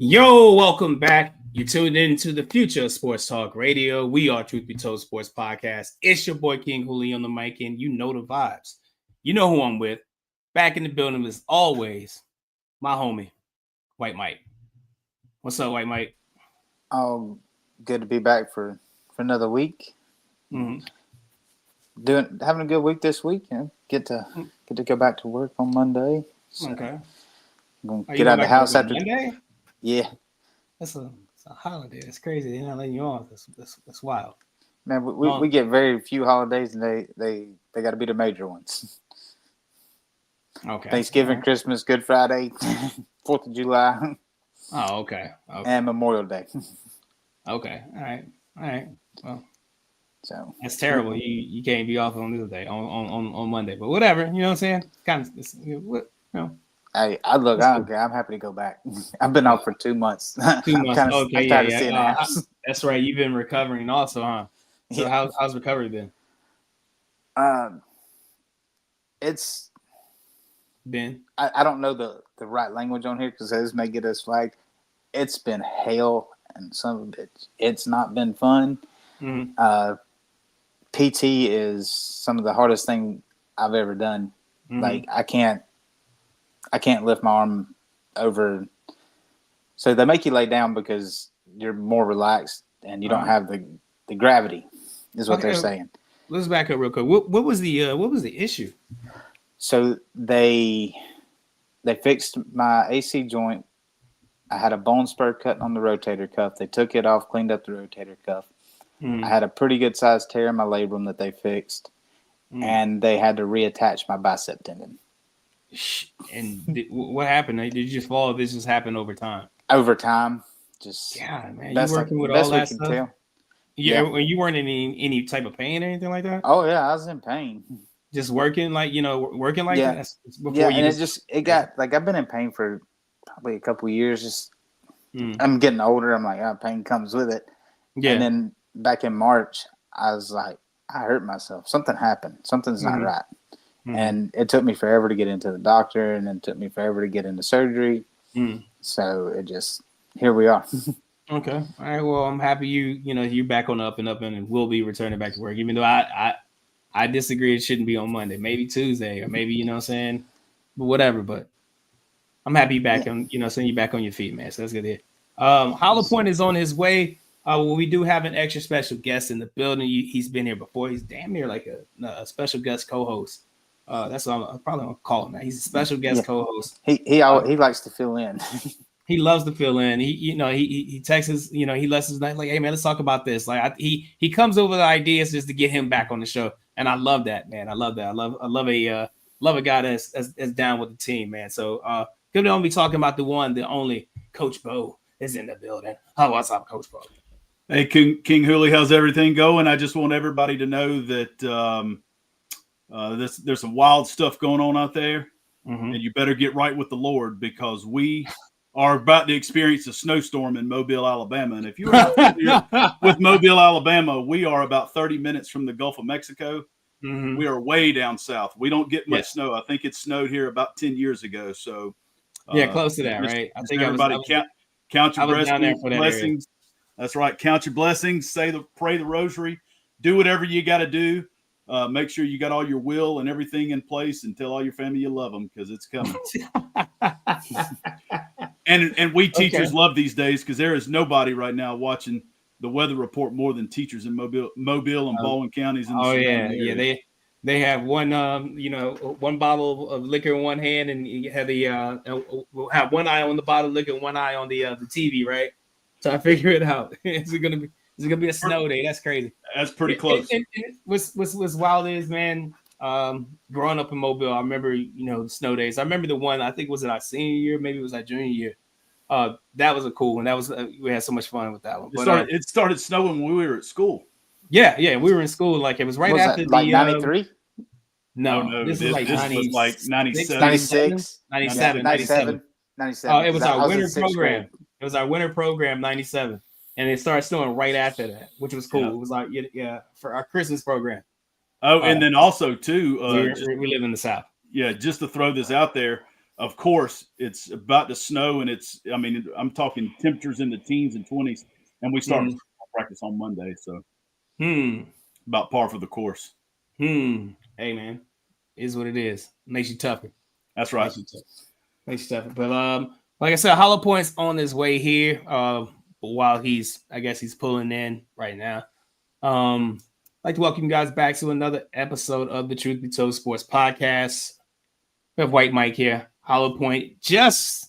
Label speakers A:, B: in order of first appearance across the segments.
A: Yo, welcome back. You tuned in to the future of Sports Talk Radio. We are Truth Be Told Sports Podcast. It's your boy King Huli on the mic, and you know the vibes. You know who I'm with. Back in the building as always, my homie, White Mike. What's up, White Mike?
B: Oh, good to be back for another week.
A: Mm-hmm.
B: Having a good week this week. Get to go back to work on Monday.
A: So okay.
B: I'm gonna get out of the house after
A: Monday.
B: Yeah.
A: It's a holiday. It's crazy. They're not letting you off. That's wild.
B: Man, we get very few holidays, and they got to be the major ones.
A: Okay.
B: Thanksgiving, right. Christmas, Good Friday, 4th of July.
A: Oh, okay.
B: And Memorial Day.
A: Okay. All right. Well,
B: so
A: that's terrible. You can't be off on this day on Monday, but whatever. You know what I'm saying? Kind of,
B: Hey, I'm happy to go back. I've been off for 2 months.
A: 2 months. Okay, yeah.
B: That's
A: right. You've been recovering also, huh? So
B: yeah.
A: How's recovery been?
B: It's
A: been.
B: I don't know the right language on here because this may get us flagged. It's been hell, and some of it's not been fun.
A: Mm-hmm.
B: PT is some of the hardest thing I've ever done.
A: Mm-hmm.
B: Like I can't lift my arm over. So they make you lay down because you're more relaxed and you don't have the gravity, is what they're saying.
A: Let's back up real quick. What was the issue?
B: So they fixed my AC joint. I had a bone spur cut on the rotator cuff. They took it off, cleaned up the rotator cuff.
A: Mm.
B: I had a pretty good sized tear in my labrum that they fixed, and they had to reattach my bicep tendon.
A: And what happened? Did you just fall? This just happened over time.
B: Over time, just
A: God, man, you working with all that stuff.
B: Tell.
A: Yeah, you weren't in any type of pain or anything like that.
B: Oh yeah, I was in pain.
A: Just working like that.
B: Before it got like I've been in pain for probably a couple of years. Just I'm getting older. I'm like, pain comes with it.
A: Yeah.
B: And then back in March, I was like, I hurt myself. Something happened. Something's not right. Mm-hmm. And it took me forever to get into the doctor, and then it took me forever to get into surgery. So here we are.
A: Okay. All right. Well, I'm happy you're back on the up and will be returning back to work. Even though I disagree, it shouldn't be on Monday, maybe Tuesday, or maybe but whatever. But I'm happy you're back on sending you back on your feet, man. So that's good to hear. Hollow Point is on his way. Well, we do have an extra special guest in the building. He's been here before. He's damn near like a special guest co-host. That's what I'm probably gonna call him. He's a special guest co-host.
B: He likes to fill in.
A: He loves to fill in. He texts us. He lets us know like, hey man, let's talk about this. Like he comes over with ideas just to get him back on the show, and I love that, man. I love that. I love a guy that's down with the team, man. So good to be talking about the one, the only Coach Bo is in the building. Oh, what's up, Coach Bo?
C: Hey, King Huli, how's everything going? I just want everybody to know that there's some wild stuff going on out there, and you better get right with the Lord because we are about to experience a snowstorm in Mobile, Alabama. And if you're not familiar with Mobile, Alabama, we are about 30 minutes from the Gulf of Mexico.
A: Mm-hmm.
C: We are way down south. We don't get much snow. I think it snowed here about 10 years ago. So
A: close to that, right?
C: I think everybody count your blessings. That's right. Count your blessings. Pray the rosary. Do whatever you got to do. Make sure you got all your will and everything in place, and tell all your family you love them because it's coming. and we teachers love these days because there is nobody right now watching the weather report more than teachers in Mobile and Baldwin counties.
A: They have one one bottle of liquor in one hand, and you have have one eye on the bottle of liquor and one eye on the TV, right? So I figure it out. Is it gonna be a snow day? That's crazy.
C: That's pretty close.
A: What's wild is, man, growing up in Mobile, I remember, the snow days. I remember the one, I think was it our senior year, maybe it was our junior year. That was a cool one. That was we had so much fun with that one.
C: It started snowing when we were at school.
A: Yeah, we were in school. Like it was right after
B: like 93.
A: No, this was like
C: 97.
B: 97.
A: It was our winter program. It was our winter program, 97. And it started snowing right after that, which was cool. Yeah. It was like, for our Christmas program.
C: Oh, and then also, too.
A: We live in the South.
C: Yeah, just to throw this out there, of course, it's about to snow, and I'm talking temperatures in the teens and 20s, and we start practice on Monday, so about par for the course.
A: Hey, man, is what it is. Makes you tougher.
C: That's right.
A: Makes you tougher. But like I said, Hollow Point's on his way here. While he's pulling in right now. I'd like to welcome you guys back to another episode of the Truth Be Told Sports Podcast. We have White Mike here. Hollow Point just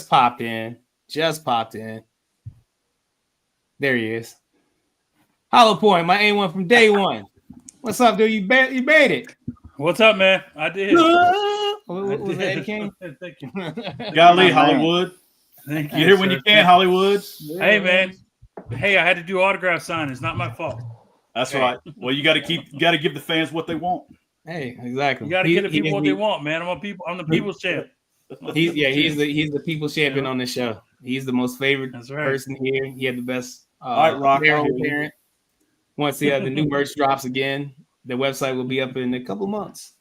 A: popped in. There he is. Hollow Point, my A1 from day one. What's up, dude? You made it.
D: What's up, man? I did.
A: Was that Eddie King?
D: Thank you.
C: Golly, Hollywood.
D: Thank you.
C: You here when you can, Hollywood.
D: Hey, man. Hey, I had to do autograph signing. It's not my fault.
C: That's right. Well, you got to give the fans what they want.
A: Hey, exactly.
D: You got to give the people what they want, man. I'm the people's champ.
A: He's the people's champion on this show. He's the most favorite person here. He had the best parent. Once the new merch drops again, the website will be up in a couple months.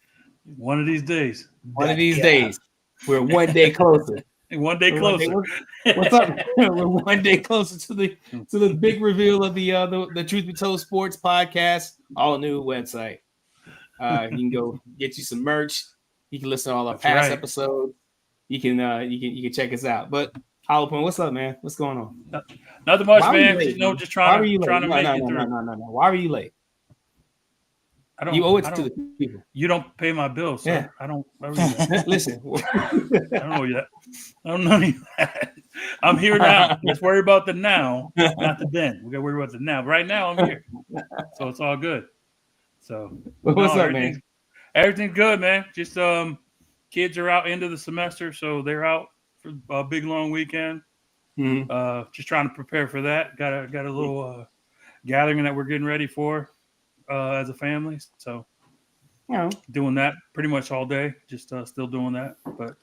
D: One of these days.
A: Days. We're one day closer.
D: One day closer.
A: What's up? We're one day closer to the big reveal of the Truth Be Told Sports Podcast, all new website. You can go get you some merch. You can listen to all our past episodes. You can check us out. But Hollow Point, what's up, man? What's going on?
D: Nothing much, man. Just trying to make it through.
A: No. Why were you late? You owe it to the people.
D: You don't pay my bills, so yeah. I don't.
A: Listen,
D: I don't know yet. I don't know any of that. I'm here now. Let's worry about the now, not the then. We got to worry about the now. But right now, I'm here, so it's all good. So
A: what's up, man?
D: Everything's good, man. Just kids are out into the semester, so they're out for a big long weekend. Just trying to prepare for that. Got a little gathering that we're getting ready for. As a family, so doing that pretty much all day. Just still doing that, but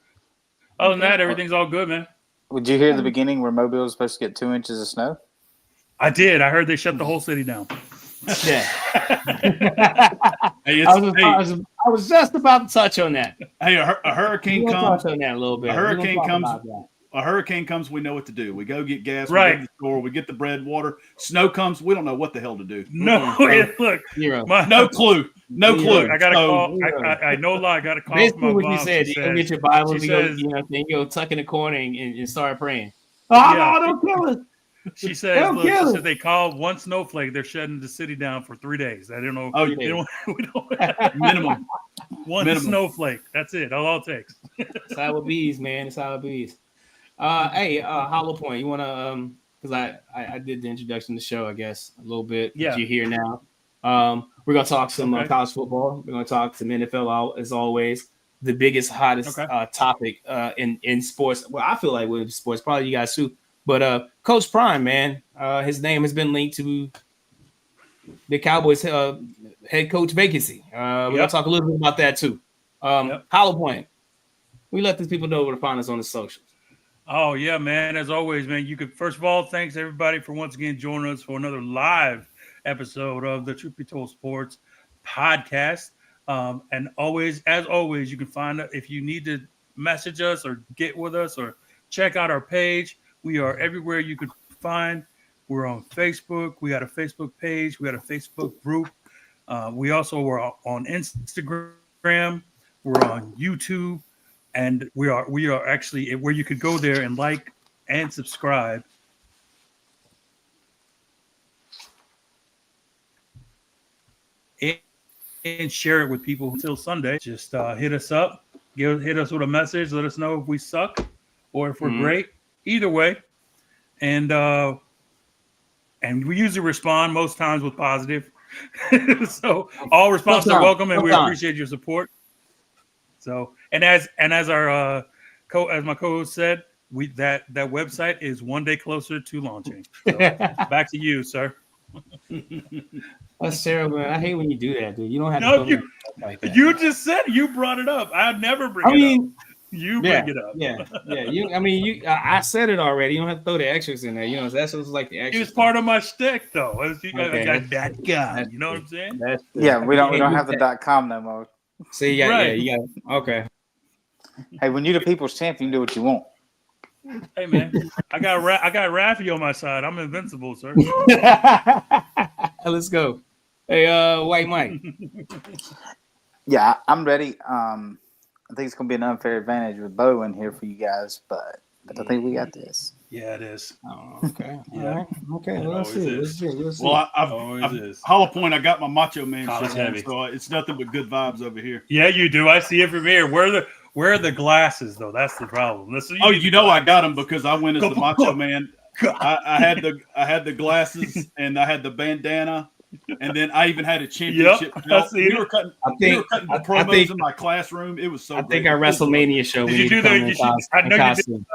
D: other than that, everything's all good, man.
B: Would you hear the beginning where Mobile was supposed to get 2 inches of snow?
D: I did. I heard they shut the whole city down.
A: Yeah. I was just about to touch on that.
C: Hey, a hurricane comes.
A: Touch on that a little bit.
C: A hurricane comes, we know what to do. We go get gas, we go to the store, we get the bread, water. Snow comes, we don't know what the hell to do.
D: No, look,
C: no clue.
D: I got to call. I know a lot. I got to call.
A: Basically, what you said, you go get your Bible, you go tuck in the corner and start praying. Don't kill us.
D: She says, they called one snowflake. They're shutting the city down for 3 days. I don't know.
C: Oh,
D: we don't
C: minimum.
D: One snowflake. That's it. That's all it takes.
A: It's how it bees, man. It's how it bees. Hey, Hollow Point, you want to, because I did the introduction to the show, I guess, a little bit.
D: Yeah.
A: You're here now. We're going to talk some college football. We're going to talk some NFL, as always. The biggest, hottest topic in sports. Well, I feel like with sports, probably you guys too. But Coach Prime, man, his name has been linked to the Cowboys head coach vacancy. We're going to talk a little bit about that too. Hollow Point, we let these people know where to find us on the socials.
D: Oh, yeah, man. As always, man, you could, first of all, thanks everybody for once again joining us for another live episode of the Truth Be Told Sports Podcast. And as always, you can find if you need to message us or get with us or check out our page. We are everywhere you could find. We're on Facebook. We got a Facebook page. We got a Facebook group. We also were on Instagram. We're on YouTube. And we are actually where you could go there and like and subscribe. And share it with people until Sunday. Just hit us up, hit us with a message. Let us know if we suck or if we're great. Either way, and we usually respond most times with positive. So all responses are welcome, and we appreciate your support. So and as our as my co-host said, that website is one day closer to launching. So back to you, sir.
A: That's terrible, man. I hate when you do that, dude. You don't have
D: to. You just said you brought it up. I'd never bring it up. You bring it up.
A: Yeah. I said it already. You don't have to throw the extras in there. You know, that's what's like the extras.
D: It was part of my shtick, though. I got that guy. You know what I'm saying?
B: We don't have the .com no more.
A: See, you got okay.
B: Hey, when you're the people's champion, you do what you want.
D: Hey man, I got Raffy on my side. I'm invincible, sir.
A: Let's go. Hey, White Mike.
B: Yeah, I'm ready. I think it's gonna be an unfair advantage with Bo in here for you guys, but I think we got this.
D: Yeah, it is.
A: Oh, okay.
D: Yeah.
A: All right. Okay. Well, let's see. Let's see.
C: Well,
D: Always
C: I've
D: is.
C: Hollow Point. I got my Macho Man
D: College
C: shirt on,
D: heavy.
C: so it's nothing but good vibes over here.
D: Yeah, you do. I see it from here. Where are the glasses though? That's the problem.
C: I got them because I went as the Macho Man. I had the glasses and I had the bandana, and then I even had a championship belt. We were cutting the promos in my classroom. It was so.
A: I think our WrestleMania show.
D: Did you do that? I know you did.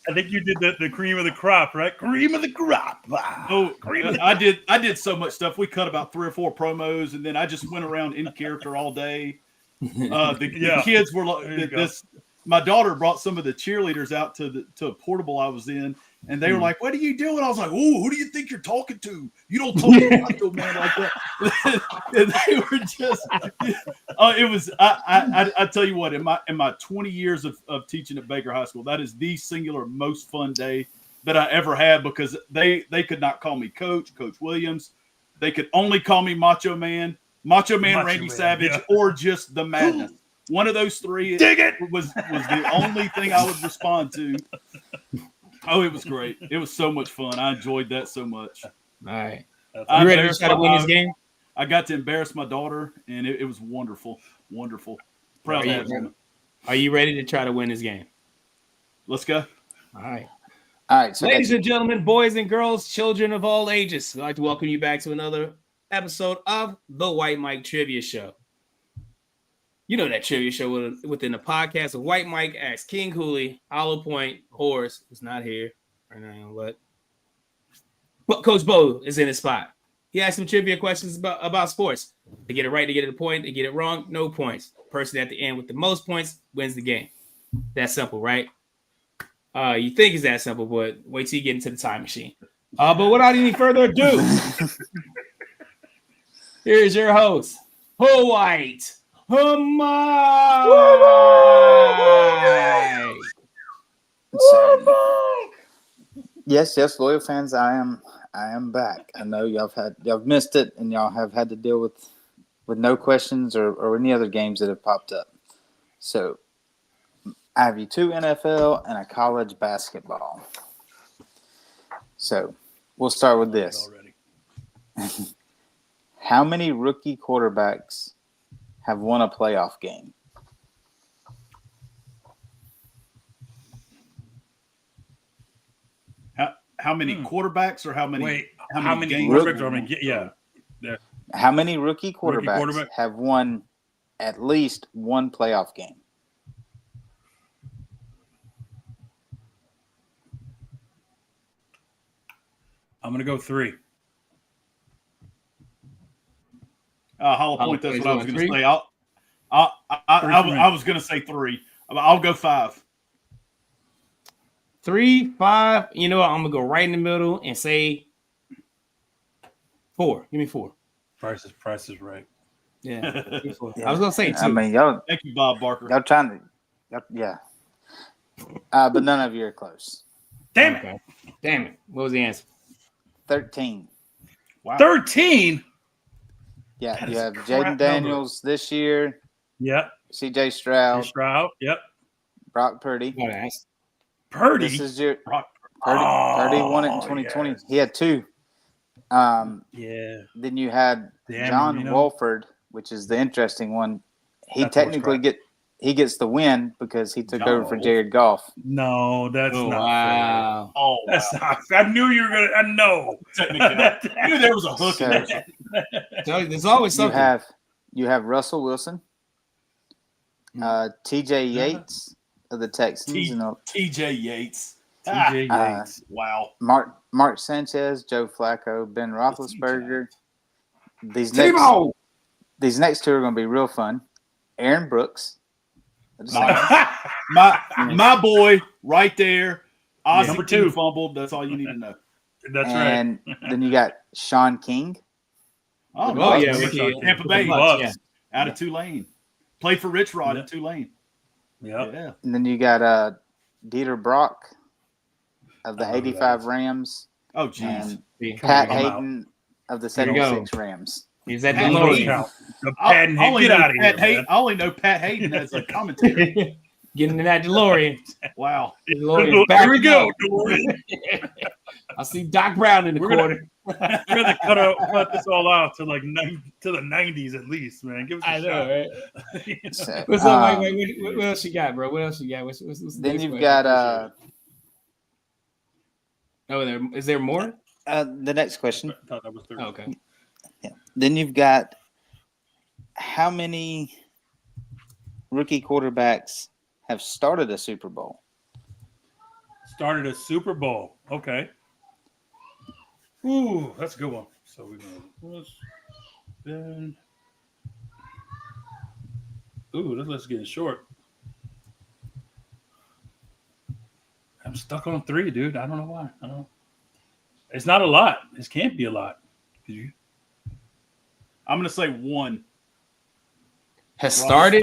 D: I think you did the cream of the crop, right? Cream of the crop.
C: Oh, I did so much stuff. We cut about 3 or 4 promos, and then I just went around in character all day. The kids were like this. My daughter brought some of the cheerleaders out to a portable I was in, and they were like, "What are you doing?" I was like, "Oh, who do you think you're talking to? You don't talk to Macho Man like that." And they were just, it was. I tell you what, in my 20 years of teaching at Baker High School, that is the singular most fun day that I ever had, because they could not call me Coach Williams. They could only call me Macho Man, Randy Savage, or just the Madness. One of those three was the only thing I would respond to. Oh, it was great. It was so much fun. I enjoyed that so much.
A: All right.
C: You
A: ready to try to win this game?
C: I got to embarrass my daughter, and it was wonderful. Wonderful. Proud of that.
A: Are you ready to try to win this game?
C: Let's go.
A: All right.
B: So
A: ladies and gentlemen, boys and girls, children of all ages, I'd like to welcome you back to another episode of the White Mike Trivia Show. You know that trivia show within the podcast of White Mike asks King Cooley, Hollow Point, Horace, who's not here right now, but Coach Bo is in his spot. He asked some trivia questions about sports. They get it right, they get it a point. They get it wrong, no points. Person at the end with the most points wins the game. That's simple, right? You think it's that simple, but wait till you get into the time machine. But without any further ado, here's your host, Ho White.
B: Yes, loyal fans, I am back. I know y'all missed it, and y'all have had to deal with no questions or any other games that have popped up. So I have you 2 NFL and a college basketball. So we'll start with this. How many rookie quarterbacks have won a playoff game?
C: How many quarterbacks, or how many?
D: Wait,
C: how many
D: quarterbacks are going to get? Yeah.
B: How many rookie quarterbacks have won at least one playoff game?
D: I'm going to go 3.
C: Hollow Point. That's what I was going to say. I was going to say 3. I'll go 5.
A: 3, 5. You know what? I'm gonna go right in the middle and say 4. Give me 4.
D: Price is right.
A: Yeah, I was gonna say 2.
B: I mean, y'all.
C: Thank you, Bob Barker.
B: Y'all trying to, yeah. But none of you are close.
D: Damn it!
A: Damn it! What was the answer?
B: 13.
C: Wow.
D: 13.
B: Yeah, you have Jaden Daniels this year.
D: Yep.
B: C.J. Stroud.
D: Yep.
B: Brock Purdy.
D: Purdy.
B: This is your Purdy won it in 2020. Yes. He had 2.
D: Yeah.
B: Then you had John Wolford, which is the interesting one. He technically gets the win because he took over for Jared Goff.
D: No, that's not
A: fair.
D: Oh, that's not fair. I knew you were gonna. I know.
C: I knew there was a hook in there.
A: There's always something.
B: You have Russell Wilson, T.J. Yates of the Texans,
C: T.J. Yates.
D: T.J. Yates.
C: Wow.
B: Mark Sanchez, Joe Flacco, Ben Roethlisberger. These next 2 are going to be real fun. Aaron Brooks.
C: My boy right there. Ozzie
D: Number 2
C: fumbled. That's all you need to know.
D: That's right.
B: And then you got Sean King.
C: Oh
A: yeah,
C: Tampa Bay. Out of Tulane. Played for Rich Rod at Tulane. Yeah.
B: And then you got Dieter Brock of the
D: I don't know who that
B: 85
D: is.
B: Rams.
C: Oh, geez.
B: And
A: Come
B: Pat
A: on,
B: Hayden of the
A: Here you go.
B: 76 Rams.
A: He's that
C: Pat
D: Those
C: Hayden.
A: DeLorean.
D: count. The Patton Hayden. Get out of here, man.
C: I only know Pat Hayden as a commentator.
A: Getting in that DeLorean.
C: Wow.
A: DeLorean's
D: Here we
A: backing
D: go.
A: up. I see Doc Brown in the
D: We're
A: corner.
D: We're gonna cut this all out to like to the 90s at least, man. Give us a
A: I know,
D: shot.
A: right?
D: You know?
B: So,
A: What's up? Wait, what else you got, bro? What else you got? What's the
B: then
A: next
B: you've
A: question?
B: got
A: Is there more?
B: the next question.
D: I thought that was 30.
A: Oh, okay.
B: Yeah. Then you've got how many rookie quarterbacks have started a Super Bowl?
D: Started a Super Bowl. Okay. Ooh, that's a good one. So we're gonna then. Ooh, this list is getting short. I'm stuck on 3, dude. I don't know why. I don't know. It's not a lot. This can't be a lot.
C: I'm going to say 1.
A: Has started.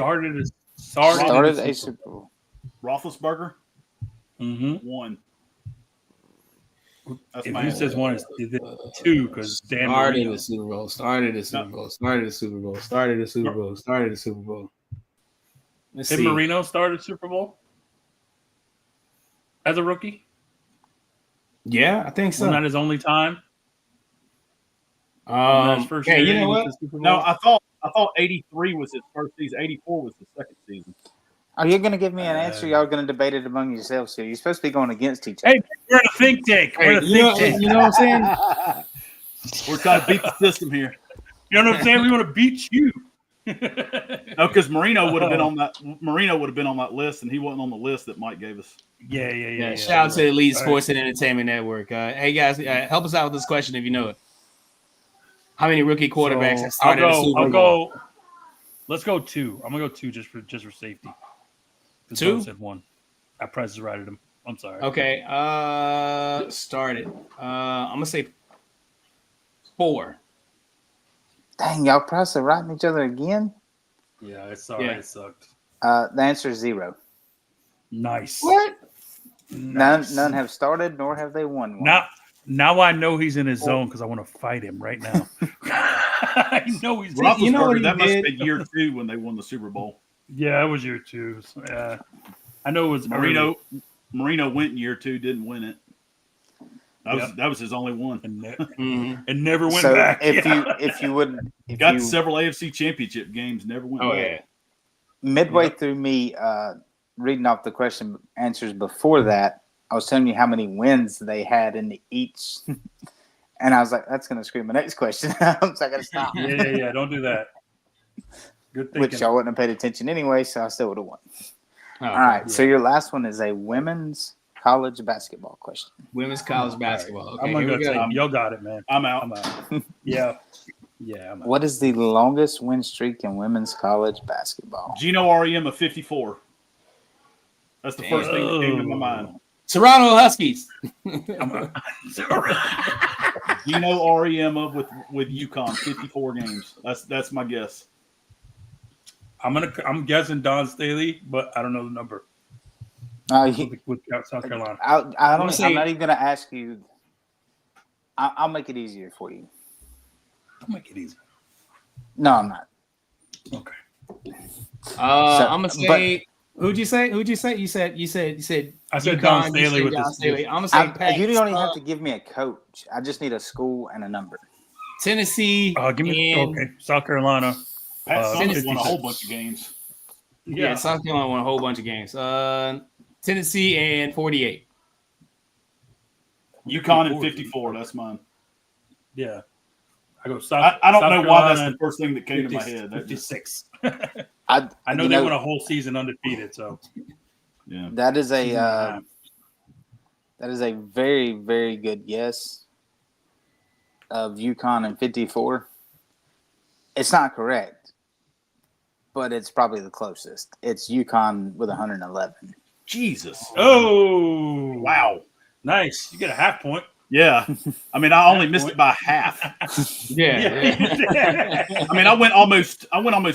B: Started a Super Bowl.
C: Roethlisberger,
D: Mm-hmm.
C: 1. That's
D: If
C: my
D: he
C: answer.
D: says 1, it's 2 because Dan
A: Started
D: Marino.
A: the Super Bowl. Started the Super Bowl. Started the Super Bowl. Started the Super Bowl. Started the Super Bowl. Let's
D: Did
A: see.
D: Marino started Super Bowl as a rookie?
A: Yeah, I think so.
D: Wasn't that his only time? Wasn't that his first
A: yeah,
D: year
A: you know
D: with
A: what?
D: the Super Bowl?
C: No, I thought 83 was his first season. 84 was his second season.
B: Are you going to give me an answer? Y'all going to debate it among yourselves here? You're supposed to be going against each other.
D: Hey, we're in a think tank. We're in a think tank.
A: You know what I'm saying?
C: We're trying to beat the system here.
D: You know what I'm saying? We want to beat you.
C: No, because Marino would have been on that. Marino would have been on that list, and he wasn't on the list that Mike gave us.
D: Yeah.
A: Shout out to the Elite
D: All
A: Sports and Entertainment Network. Hey guys, help us out with this question if you know it. How many rookie quarterbacks have started a Super Bowl?
D: Let's go 2. I'm gonna go 2 just for safety.
A: 2?
D: Both said 1. I price righted him. I'm sorry.
A: Okay. Started. I'm gonna say 4.
B: Dang, y'all price are writing each other again?
D: Yeah, it's sorry.
A: Yeah.
D: It sucked.
B: The answer is 0.
D: Nice.
A: What?
D: Nice.
B: None have started, nor have they won one.
D: Now I know he's in his zone because I want to fight him right now. I know he's.
C: Roethlisberger,
A: You know what he
C: that must have
A: did?
C: been year 2 when they won the Super Bowl.
D: Yeah, it was year 2. I know it was
C: Marino went in year 2, didn't win it. That was his only one.
D: and never went
B: So
D: back.
B: if you would
C: Got several AFC Championship games, never went
A: Oh
C: back.
A: yeah.
B: midway through me reading off the question answers before that, I was telling you how many wins they had in each, and I was like, "That's going to scream my next question." So I got to stop.
D: Yeah. Don't do that. Good thinking.
B: Which y'all wouldn't have paid attention anyway, so I still would have won.
A: Oh,
B: All right, so your last one is a women's college basketball question.
A: Women's college basketball. Okay,
D: I'm gonna
A: here
D: go
A: we go.
D: take. Y'all got it, man.
C: I'm out.
D: Yeah. I'm out.
B: What is the longest win streak in women's college basketball?
C: Gino REM of 54. That's the first thing that came to my mind.
A: Toronto Huskies.
C: Gino REM of with UConn, 54 games. That's my guess.
D: I'm guessing Don Staley, but I don't know the number. With South Carolina.
B: I'm not even going to ask you. I'll make it easier for you.
D: I'll make it easy.
B: No, I'm not.
D: Okay.
A: I'm gonna say. Who'd you say? You said.
D: I said
A: UConn,
D: Don Staley
A: you
D: with
A: said Don
D: this.
A: Staley. I'm gonna say. Pat,
B: You don't even have to give me a coach. I just need a school and a number.
A: Tennessee.
D: Give me
A: and,
D: South Carolina.
C: Pat Summitt won a
D: 56.
C: whole bunch of games.
A: Yeah, South Carolina won a whole bunch of games. Tennessee and 48.
C: UConn and 54. That's mine.
D: Yeah. I go South.
C: I don't
D: South
C: know
D: Carolina,
C: why that's the first thing that came to my head. That just,
D: 56.
B: I
D: know they went a whole season undefeated, so
C: yeah.
B: That is a very, very good guess of UConn and 54. It's not correct, but it's probably the closest. It's UConn with 111.
C: Jesus.
D: Oh
C: Wow.
D: nice. You get a half point.
C: Yeah, I mean, I only missed it by half.
A: Yeah.
C: I mean, I went almost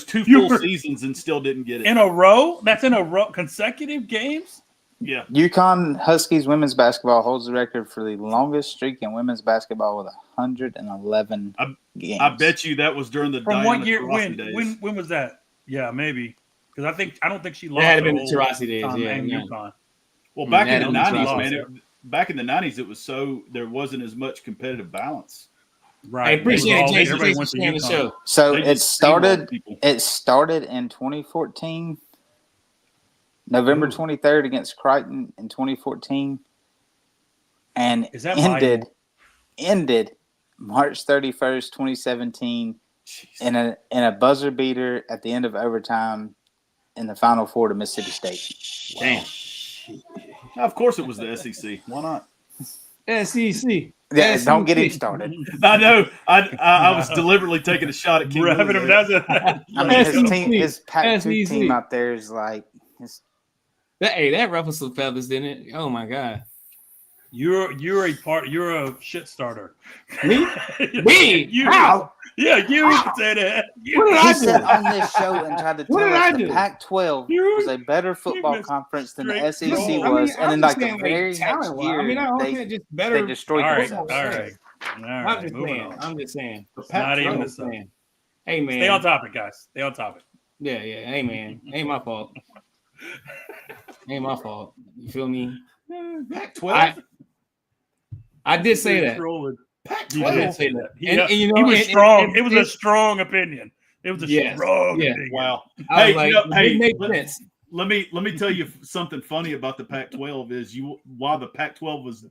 C: 2 full seasons and still didn't get it
D: in a row. That's in a row, consecutive games.
C: Yeah,
B: UConn Huskies women's basketball holds the record for the longest streak in women's basketball with 111 games.
C: I bet you that was during the
D: From
C: Diana
D: what year?
C: Taurasi days.
D: When was that? Yeah, maybe because I don't think she lost.
A: It had been the Taurasi days.
D: And
A: Yeah.
D: UConn.
C: Well, back in the
A: that
C: 90s,
A: was
C: man. Back in the 90s, it was there wasn't as much competitive balance.
D: Right.
A: I appreciate it, Jason.
D: Everybody
A: Thanks
D: went
A: for
D: to
A: sharing the
D: UConn.
A: show.
B: So
C: They
B: it
C: just steamrolled
B: started.
C: people.
B: It started in 2014, November 23rd against Crichton in 2014, and
D: Is that
B: ended March 31st, 2017, in a buzzer beater at the end of overtime in the Final Four to Mississippi State.
A: Damn.
C: Of course, it was the SEC. Why not?
A: SEC.
B: Yeah,
A: SEC.
B: don't get him started.
C: I know. I was deliberately taking a shot at King.
D: Wrapping
C: Louis
D: him
C: there.
D: down.
B: I mean,
A: SEC.
B: his Pac-2
A: SEC.
B: team out there is like.
A: That ruffled some feathers, didn't it? Oh my god.
D: You're a shit starter.
A: Me? Me?
D: You.
A: How?
D: Yeah, you can say that.
A: What did I
B: He
A: do?
B: said on this show and tried to
A: What
B: tell
A: did I
B: us
A: do?
B: the Pac-12 was a better football
D: missed
B: conference than
D: straight
B: the SEC
D: roll.
B: was, and then like the
A: saying,
B: very next
A: talent-wise.
B: year,
A: I mean, I don't
B: they,
A: think just better.
B: they destroyed
D: All right,
B: themselves.
D: all right.
A: I'm just
D: moving
A: saying.
D: on.
A: I'm just saying.
D: It's not even
A: I'm
D: the
A: just
D: stuff.
A: saying. Hey man.
D: Stay on topic, guys. Stay on topic.
A: Yeah. Hey man. Ain't my fault. Ain't my fault. You feel me?
C: Pac-12.
A: I did say that.
D: You
C: Pac-12.
D: did say that.
A: And you know,
D: he was
A: and-
D: strong.
A: and-
D: It was a strong opinion. It was a
A: Yes,
D: strong
A: yeah.
D: opinion.
C: Wow.
A: I was
C: Hey,
A: like,
C: you know,
A: it
C: hey,
A: didn't make sense.
C: Let me tell you something funny about the Pac-12 is why the Pac-12 was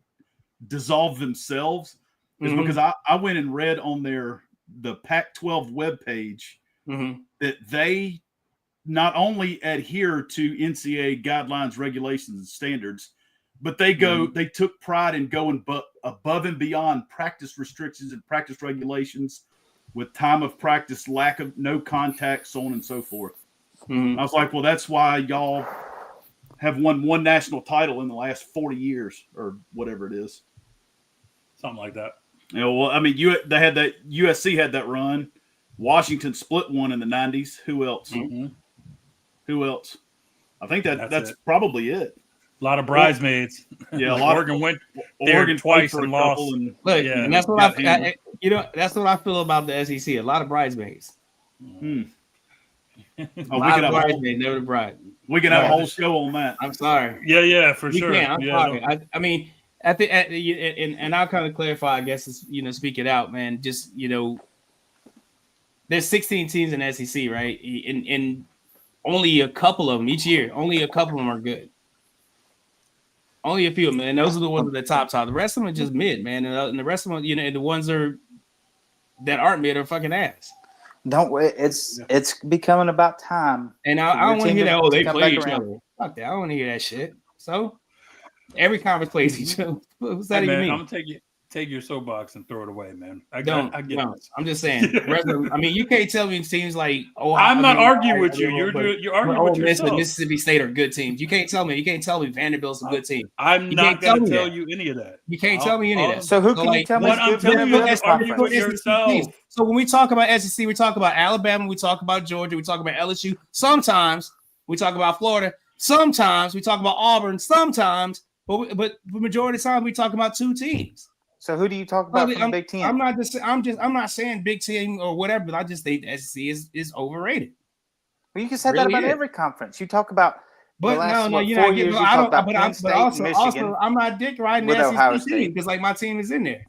C: dissolved themselves is
A: Mhm.
C: because I went and read on the Pac-12 webpage that they not only adhere to NCAA guidelines, regulations, and standards, but they took pride in going above and beyond practice restrictions and practice regulations with time of practice, lack of no contact, so on and so forth. I was like, well, that's why y'all have won one national title in the last 40 years or whatever it is.
D: Something like that.
C: You know, well, I mean, they had that USC had that run. Washington split one in the 90s. Who else? Who else? I think that's
D: it.
C: probably it.
D: A lot of bridesmaids.
C: Yeah,
D: Like
C: a lot
D: Oregon went
C: Oregon
D: twice
C: played for
D: and
C: a couple
D: lost.
C: and
A: Look,
D: Yeah.
A: and that's what
C: Got
A: that's what I feel about the SEC. A lot of bridesmaids.
C: we
A: A
C: could
A: lot of
C: have
A: bridesmaids, never the bride.
C: a whole show on that.
A: I'm sorry.
D: Yeah, for
A: We
D: sure.
A: can't. I'm
D: Yeah,
A: talking. I mean, and I'll kind of clarify. I guess is speak it out, man. Just there's 16 teams in the SEC, right? And only a couple of them each year. Only a couple of them are good. Only a few of them, and those are the ones at the top. The rest of them are just mid, man. And the rest of them, the ones that aren't mid are fucking ass.
B: It's becoming about time.
A: And I don't want to hear that. Oh, they
B: come
A: play
B: back
A: each
B: around.
A: other. Fuck that. I don't want to hear that shit. So every conference plays each other. What's that
D: Hey,
A: even
D: man,
A: mean?
D: I'm gonna take your soapbox and throw it away, man. I
A: Don't.
D: get
A: No,
D: this.
A: I'm just saying. I mean, you can't tell me teams like
D: I'm not arguing with you. You're arguing with
A: Miss and
D: yourself.
A: Mississippi State are good teams. You can't tell me. Vanderbilt's a good team.
D: I'm
A: You
D: not
A: can't tell
D: going
A: me
D: to tell
A: that.
D: you any of that.
A: You can't tell me any of that.
B: So who can you tell me
D: what
B: is
D: I'm
B: good
D: telling you
B: for
D: is
B: the
D: argue
B: conference?
D: with yourself.
A: So when we talk about SEC, we talk about Alabama, we talk about Georgia, we talk about LSU. Sometimes we talk about Florida. Sometimes we talk about Auburn. Sometimes, but the majority of the time we talk about two teams.
B: So who do you talk about from the Big Ten?
A: I'm not saying Big Ten or whatever, but I just think the SEC is overrated.
B: Well, you can say that
A: Really
B: about
A: is.
B: every conference. You talk about
A: But
B: the last,
A: no,
B: what, 4 years. You talk about Penn State, Michigan.
A: I'm not dick riding
B: with
A: the
B: Ohio
A: SEC team
B: State.
A: because like my team is in there.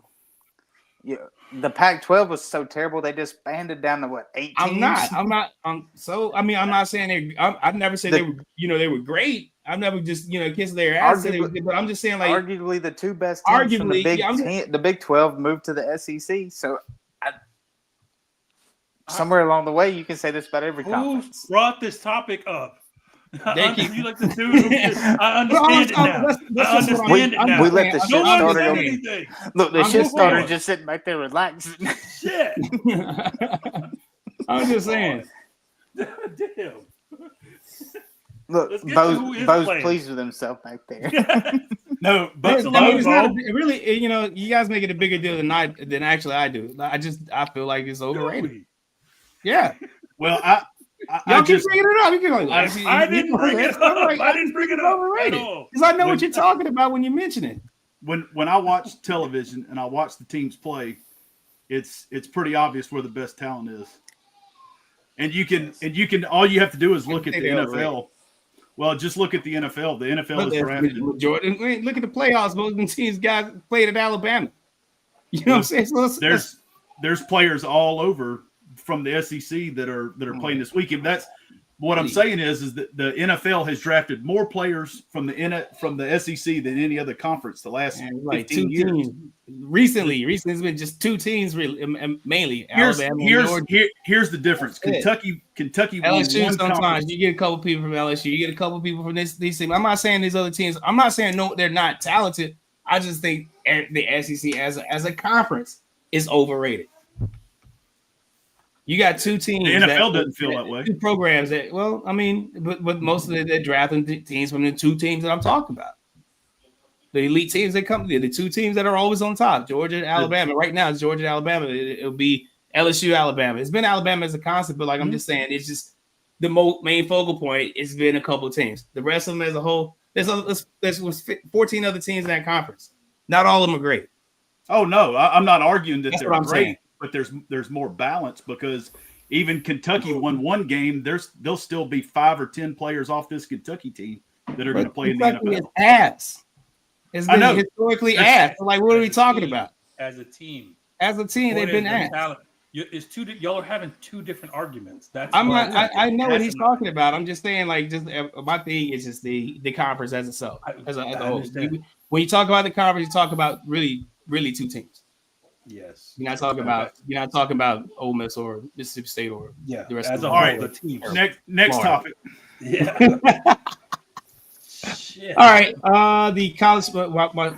B: Yeah, the Pac-12 was so terrible they disbanded down to what 8 teams.
A: I'm not. So I mean, I'm not saying I've never said they were. They were great. I've never just kissed their ass. But I'm just saying, like,
B: arguably the two best teams from the Big 10, the Big 12 moved to the SEC. So somewhere along the way, you can say this about every
D: Who
B: conference.
D: brought this topic up? You like the dude who I
A: But
D: understand it now. I understand it now.
B: We let the shit
D: No one
B: starter
D: said
B: go.
D: anything.
B: Look, the
A: I'm
B: shit
A: just
B: starter
A: saying.
B: just sitting back there relaxing.
D: Shit.
A: I'm just saying.
D: Damn.
B: Look,
D: Let's get to who is
B: Bo's
D: playing.
B: pleased with himself back there.
C: No, but
A: I mean, it's not really. You know, you guys make it a bigger deal than actually I do. I feel like it's overrated. Yeah.
C: Well,
A: Y'all keep bringing it up. You can
D: I didn't bring it up. I didn't bring it up at all.
A: Because I know what you're talking about when you mention it.
C: When I watch television and I watch the teams play, it's pretty obvious where the best talent is. And you can all you have to do is look at the NFL. Well, just look at the NFL. The NFL is drafted.
A: Jordan, look at the playoffs. Most of the teams guys played at Alabama. You know what I'm saying?
C: There's players all over from the SEC that are playing this weekend. That's what I'm saying is that the NFL has drafted more players from the SEC than any other conference the last 15 years.
A: Teams. Recently it's been just two teams really, mainly Alabama.
C: Here's the difference. Kentucky
A: LSU sometimes you get a couple people from LSU, you get a couple people from these teams. I'm not saying these other teams. I'm not saying no, they're not talented. I just think the SEC as a conference is overrated. You got two teams.
C: The NFL doesn't feel that way.
A: Two programs that, well, I mean, but most of they're drafting teams from the two teams that I'm talking about. The elite teams that come, the two teams that are always on top, Georgia and Alabama. Right now, it's Georgia and Alabama. It'll be LSU, Alabama. It's been Alabama as a concept, but I'm just saying, it's just the main focal point. It's been a couple of teams. The rest of them as a whole, there's 14 other teams in that conference. Not all of them are great.
C: Oh no, I'm not arguing that they're great,
A: saying.
C: But there's more balance because even Kentucky won one game. There'll still be 5 or 10 players off this Kentucky team that are going to play in the NFL.
A: It's been historically ass. Like, what are we talking about?
D: As a team,
A: they've been ass.
D: It's y'all are having two different arguments.
A: I know what he's talking about. I'm just saying, like, just my thing is just the conference as itself, as a whole. When you talk about the conference, you talk about really two teams.
D: Yes.
A: You're not talking about Ole Miss or Mississippi State or the rest of the
C: whole. The team. Next topic.
D: Yeah.
A: Shit. All right. The college,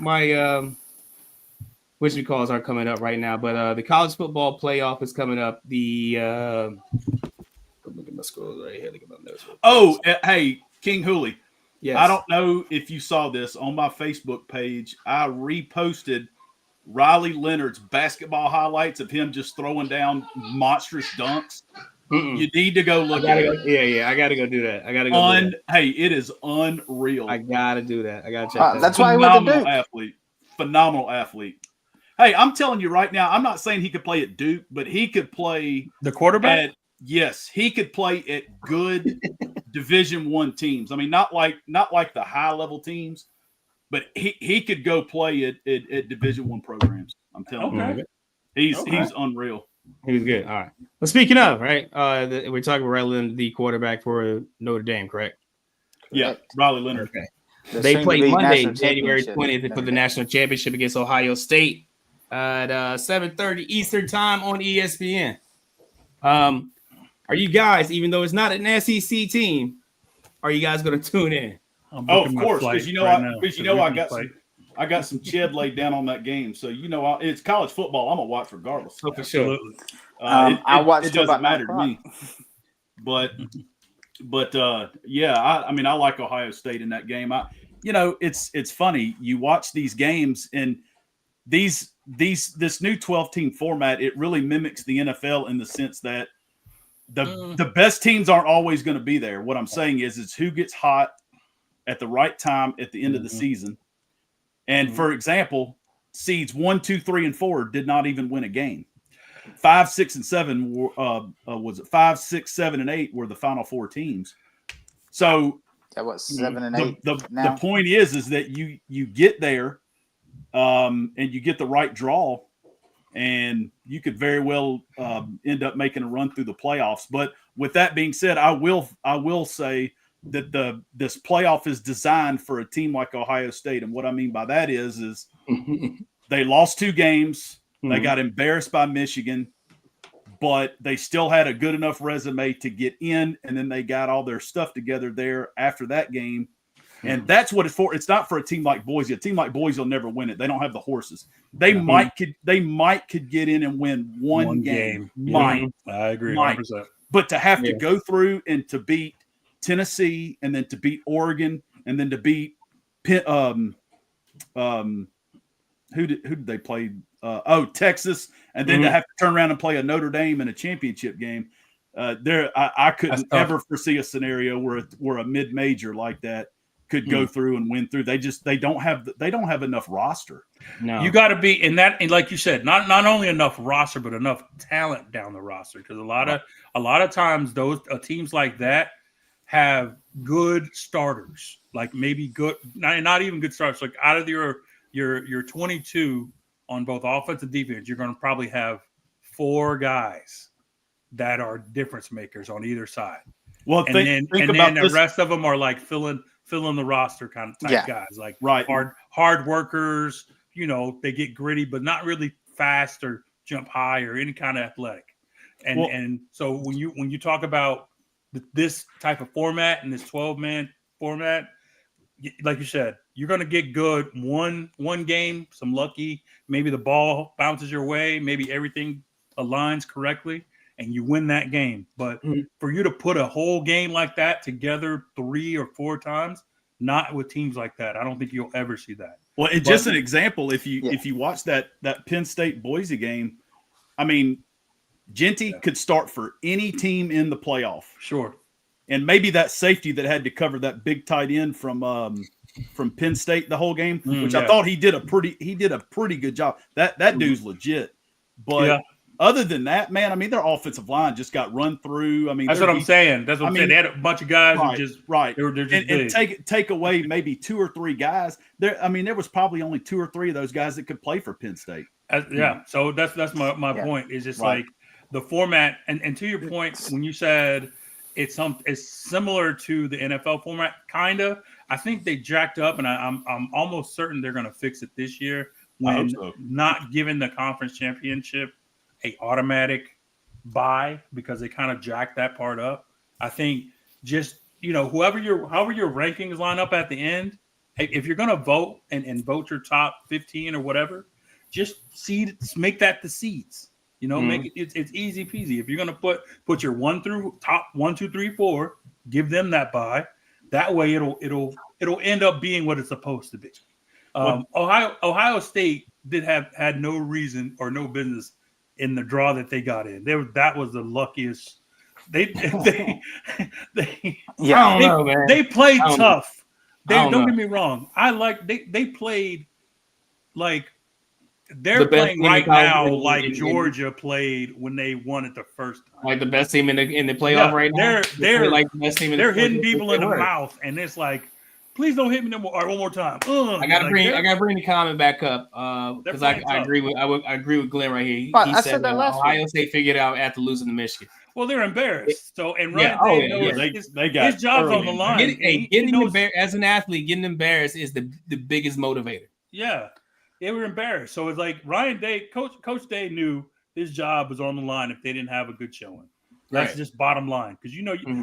A: my which we calls are coming up right now, but the college football playoff is coming up. Look at my scrolls right here. Look at my notes.
C: Oh, hey, King Hooley.
A: Yes.
C: I don't know if you saw this on my Facebook page. I reposted Riley Leonard's basketball highlights of him just throwing down monstrous dunks. You need to go look at it.
A: Yeah, I gotta go do that.
C: Hey, it is unreal.
A: I gotta do that. I gotta check that.
B: That's why he went to Duke.
C: Phenomenal athlete. Hey, I'm telling you right now, I'm not saying he could play at Duke, but he could play
D: the quarterback.
C: Yes, he could play at good Division I teams. I mean, not like the high level teams, but he could go play at Division I programs. I'm telling you, he's unreal.
A: He was good. All right. Well, speaking of, right, we're talking about Riley Leonard, the quarterback for Notre Dame, correct?
C: Yeah, Riley Leonard.
A: Okay. They play Monday, January 20th, for the national championship against Ohio State at 7:30 Eastern time on ESPN. Are you guys, even though it's not an SEC team, are you guys going to tune in?
C: Of course, because I got some Ched laid down on that game, so it's college football. I'm gonna watch regardless.
A: Oh, for sure.
B: I watched.
C: It doesn't matter to me. But yeah, I like Ohio State in that game. It's funny. You watch these games and this new 12-team format. It really mimics the NFL in the sense that the best teams aren't always going to be there. What I'm saying is who gets hot at the right time at the end of the season. And for example, seeds 1, 2, 3, and 4 did not even win a game. 5, 6, and 7 was it 5, 6, 7, and 8 were the final 4 teams. So
B: that was 7 and 8.
C: The point is that you get there, and you get the right draw, and you could very well end up making a run through the playoffs. But with that being said, I will say that this playoff is designed for a team like Ohio State. And what I mean by that is they lost 2 games. They got embarrassed by Michigan, but they still had a good enough resume to get in. And then they got all their stuff together there after that game. And that's what it's for. It's not for a team like Boise. A team like Boise will never win it. They don't have the horses. They might could get in and win one game. Might.
D: I agree.
C: Might. 100%. But to have to go through and to beat Tennessee and then to beat Oregon and then to beat who did they play? Texas, and then to have to turn around and play a Notre Dame in a championship game. I couldn't ever foresee a scenario where a mid-major like that could go through and win through. They don't have enough roster.
D: No, you got to be in that, and like you said, not only enough roster, but enough talent down the roster. Because a lot of times those teams like that have good starters, like maybe good, not even good starters. Like out of your 22 on both offense and defense, you're going to probably have 4 guys that are difference makers on either side.
C: Well,
D: then the rest of them are like filling the roster kind of type guys, like hard workers. You know, they get gritty, but not really fast or jump high or any kind of athletic. And so when you talk about this type of format and this 12-man format, like you said, you're going to get good one game, some lucky, maybe the ball bounces your way, maybe everything aligns correctly, and you win that game. But for you to put a whole game like that together 3 or 4 times, not with teams like that, I don't think you'll ever see that.
C: Well, and just an example, if you watch that Penn State Boise game, I mean, Genty could start for any team in the playoff.
D: Sure.
C: And maybe that safety that had to cover that big tight end from Penn State the whole game, which I thought he did a pretty good job. That dude's legit. But other than that, man, I mean, their offensive line just got run through. I mean,
D: that's what I'm saying. That's what I'm saying. They had a bunch of guys who just they're just
C: and take away maybe 2 or 3 guys. There was probably only 2 or 3 of those guys that could play for Penn State.
D: So that's my point. Is just like the format, and to your point when you said it's similar to the NFL format, kind of. I think they jacked up, and I'm almost certain they're going to fix it this year when not giving the conference championship a automatic bye, because they kind of jacked that part up. I think just, however your rankings line up at the end, if you're going to vote and vote your top 15 or whatever, just make that the seeds. Make it's easy peasy. If you're going to put your 1 through top 1, 2, 3, 4, give them that bye. That way it'll end up being what it's supposed to be. Ohio State had no reason or no business in the draw that they got in. That was the luckiest. They played tough. Don't get me wrong. They played like they're playing right now like Georgia played when they won it the first time.
A: Like the best team in the playoff right now.
D: They're
A: like the best team in
D: they're hitting people in the mouth, and it's like, please don't hit me no more. All right, one more time.
A: I gotta bring the comment back up because I agree with Glenn right here. He said Ohio State figured it out after losing to Michigan.
D: Well, they're embarrassed. So and Ryan knows
C: they got
D: his job's on the line.
A: As an athlete, getting embarrassed is the biggest motivator.
D: Yeah, they were embarrassed. So it's like Ryan Day, Coach Day knew his job was on the line if they didn't have a good showing. That's just bottom line, because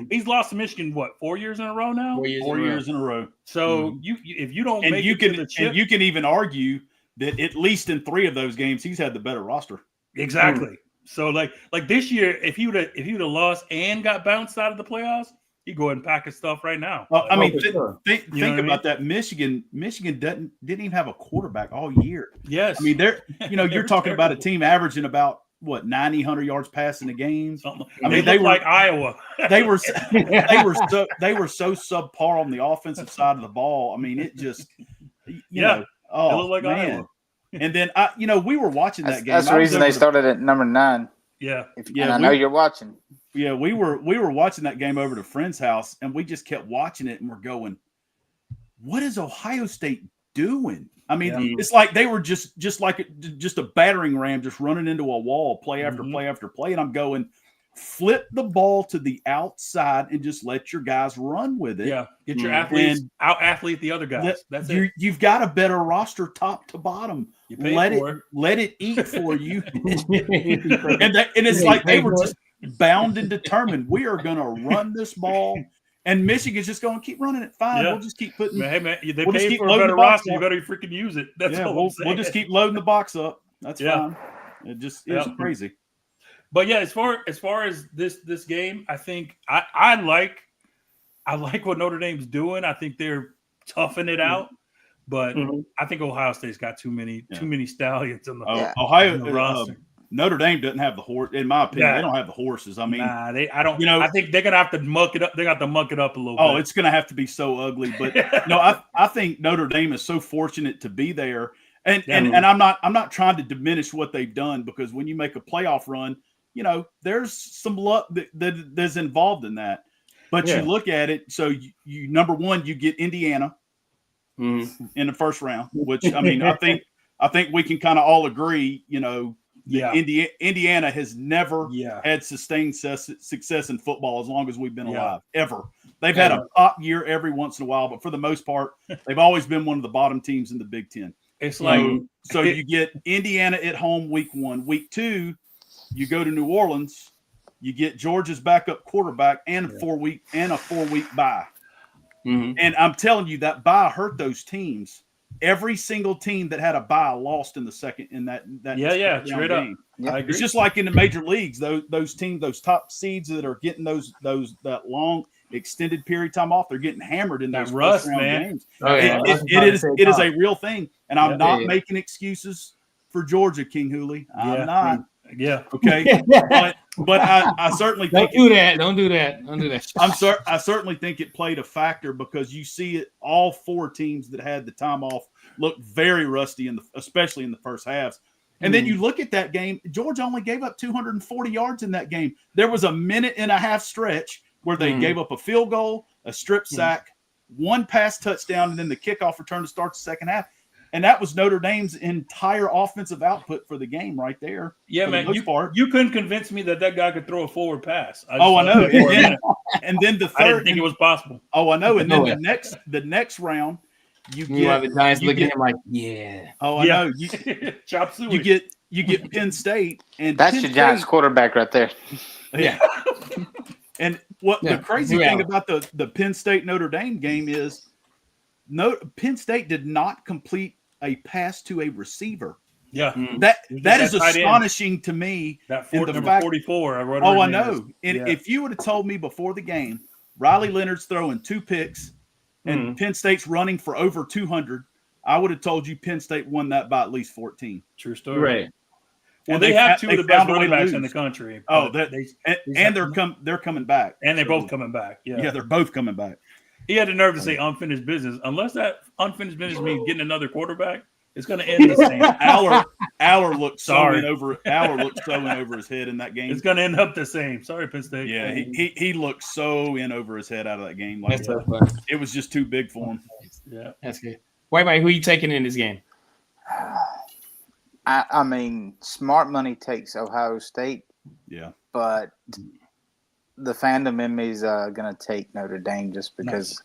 D: he's lost to Michigan 4 years in a row now.
C: 4 years in a row.
D: So if you don't make it to the chip,
C: and you can even argue that at least in 3 of those games he's had the better roster.
D: Exactly. So like this year, if he would have lost and got bounced out of the playoffs, he'd go ahead and pack his stuff right now.
C: Think about that. Michigan didn't even have a quarterback all year.
D: Yes.
C: I mean, you're talking about a team averaging about 90, 100 yards passing a game.
D: They were like Iowa.
C: they were so subpar on the offensive side of the ball. I mean, it just
D: they looked like Iowa.
C: And then we were watching that game.
B: That's the reason they started at number 9.
D: Yeah.
B: And I know you're watching.
C: Yeah, we were watching that game over at a friend's house, and we just kept watching it, and we're going, what is Ohio State doing? I mean, it's like they were just a battering ram, just running into a wall, play after play after play. And I'm going, flip the ball to the outside and just let your guys run with it.
D: Yeah, get your athletes out athlete the other guys. That's it.
C: You've got a better roster top to bottom.
D: You let
C: it eat for you. and it's like they were just bound and determined. We are going to run this ball. And Michigan's just going to keep running it. Fine, we'll just keep putting.
D: Hey man, they paid for a better roster. You better freaking use it. That's
C: we'll just keep loading the box up. That's fine. It's crazy.
D: But yeah, as far as this game, I think I like what Notre Dame's doing. I think they're toughing it out. but I think Ohio State's got too many stallions on the,
C: Ohio
D: the roster.
C: Notre Dame doesn't have the horse, in my opinion. They don't have the horses. I mean,
D: I think they're gonna have to muck it up. They got to muck it up a little bit.
C: Oh, it's gonna have to be so ugly. But I think Notre Dame is so fortunate to be there. And I'm not trying to diminish what they've done, because when you make a playoff run, there's some luck that's involved in that. But you look at it, so you number one, you get Indiana in the first round, which I mean, I think we can kind of all agree, Indiana has never had sustained success in football as long as we've been alive, ever. They've had a top year every once in a while, but for the most part, they've always been one of the bottom teams in the Big Ten.
D: It's like
C: so you get Indiana at home week 1. Week 2, you go to New Orleans, you get Georgia's backup quarterback and a 4-week bye. And I'm telling you, that bye hurt those teams. Every single team that had a bye lost in the second in that
D: straight up.
C: Game. Yeah. It's just like in the major leagues, those teams, those top seeds that are getting that long extended period of time off, they're getting hammered in those
D: rust,
C: round
D: man.
C: games.
A: Oh, yeah.
C: It is a real thing, and I'm not making excuses for Georgia, King Hooley. I'm not.
D: Yeah.
C: Okay. But I certainly think
A: Don't do that.
C: I certainly think it played a factor, because you see it. All 4 teams that had the time off looked very rusty especially in the first halves. And then you look at that game. Georgia only gave up 240 yards in that game. There was a minute and a half stretch where they gave up a field goal, a strip sack, 1 pass touchdown, and then the kickoff return to start the second half. And that was Notre Dame's entire offensive output for the game right there.
D: Yeah, man. You couldn't convince me that guy could throw a forward pass.
C: I know. And then the third,
D: I didn't think it was possible.
C: Oh, I know. And then the next round, you get
A: the Giants looking at him like, yeah.
C: Oh, I know.
D: Chop suey.
C: You get Penn State, and
B: that's your Giants quarterback right there.
C: Yeah. And the crazy thing about the Penn State Notre Dame game is, Penn State did not complete a pass to a receiver.
D: Yeah,
C: that is astonishing to me.
D: That number 44.
C: I know. And if you would have told me before the game, Riley Leonard's throwing 2 picks, and Penn State's running for over 200, I would have told you Penn State won that by at least 14.
D: True story.
A: Right.
D: Well, they have 2 of the best running backs in the country.
C: Oh, they're coming back,
D: and they're both coming back.
C: Yeah, they're both coming back.
D: He had the nerve to say unfinished business. Unless that unfinished business means getting another quarterback, it's going to end the same.
C: Aller looked so in over his head in that game.
D: It's going to end up the same. Sorry, Penn State.
C: Yeah, he looked so in over his head out of that game. Like
A: that's so fun.
C: It was just too big for him.
D: Yeah,
A: that's good. White Mike, who are you taking in this game?
B: I mean, smart money takes Ohio State.
C: Yeah,
B: but the fandom in me is going to take Notre Dame, just because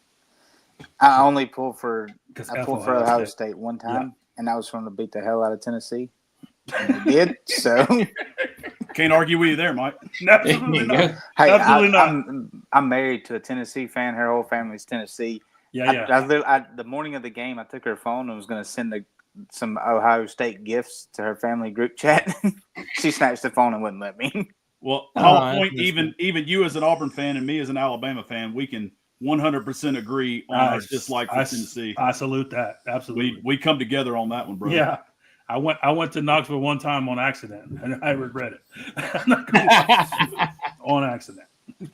B: I only pulled for Ohio State one time, and that was from to beat the hell out of Tennessee. And they did, so
C: can't argue with you there, Mike.
D: Absolutely not.
B: Hey, I'm married to a Tennessee fan. Her whole family's Tennessee. The morning of the game, I took her phone and was going to send some Ohio State gifts to her family group chat. She snatched the phone and wouldn't let me.
C: Well, point, even you as an Auburn fan and me as an Alabama fan, we can 100% agree on our dislike for Tennessee.
D: I salute that. Absolutely.
C: We come together on that one, bro.
D: Yeah. I went to Knoxville one time on accident, and I regret it. On accident.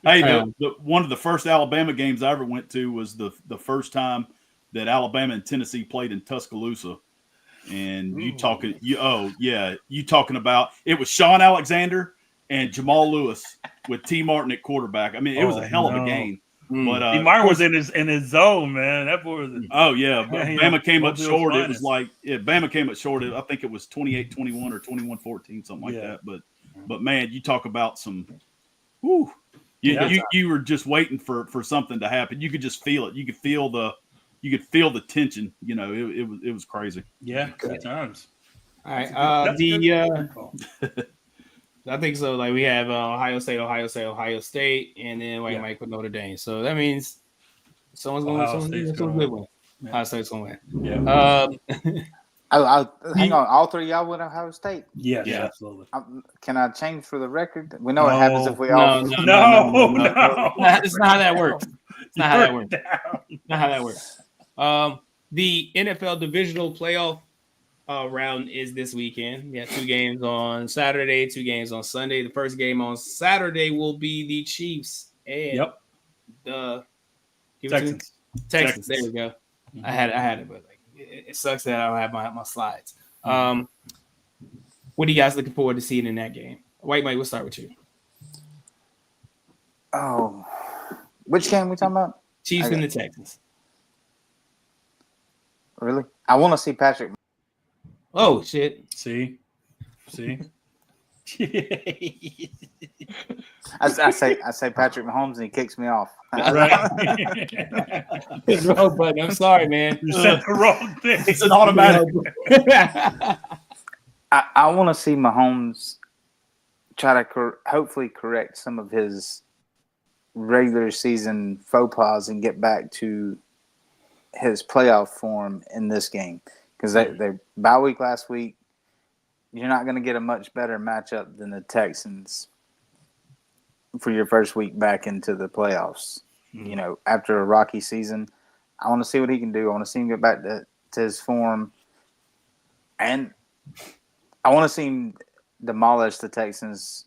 C: Hey, one of the first Alabama games I ever went to was the first time that Alabama and Tennessee played in Tuscaloosa. And you talking about, it was Sean Alexander and Jamal Lewis with T. Martin at quarterback. I mean, it was a hell of a game. But
D: T. Martin was in his zone, man. That boy was.
C: Bama came up short. It was like Bama came up short. I think it was 28-21 or 21-14, something like that. But man, you talk about some. Whoo, you were just waiting for something to happen. You could just feel it. You could feel the tension. You know, it was crazy.
D: Yeah, good times.
A: All right. I think so. Like we have Ohio State, and then White Mike with Notre Dame. So that means someone's going to win. Ohio State's going to win.
D: Yeah.
B: Hang on. All 3 of y'all win Ohio State?
D: Yeah, absolutely.
B: Can I change for the record? We know what happens if we all.
A: No. It's not how that works. It's not how that works. Not how that works. The NFL divisional playoff round is this weekend. We have 2 games on Saturday, 2 games on Sunday. The first game on Saturday will be the Chiefs and the
D: Texans.
A: Texans. There we go. Mm-hmm. I had it, but like it sucks that I don't have my slides. Mm-hmm. What are you guys looking forward to seeing in that game? White Mike, we'll start with you.
B: Oh, which game we talking about?
A: Chiefs and the Texans.
B: Really? I want to see Patrick.
A: Oh shit!
D: See.
B: I say Patrick Mahomes and he kicks me off.
D: Right.
A: Wrong button. I'm sorry, man.
D: You said the wrong thing.
C: It's an automatic.
B: I want to see Mahomes try to hopefully correct some of his regular season faux pas and get back to his playoff form in this game, because they bye week last week. You're not going to get a much better matchup than the Texans for your first week back into the playoffs. Mm-hmm. You know, after a rocky season, I want to see what he can do. I want to see him get back to his form, and I want to see him demolish the Texans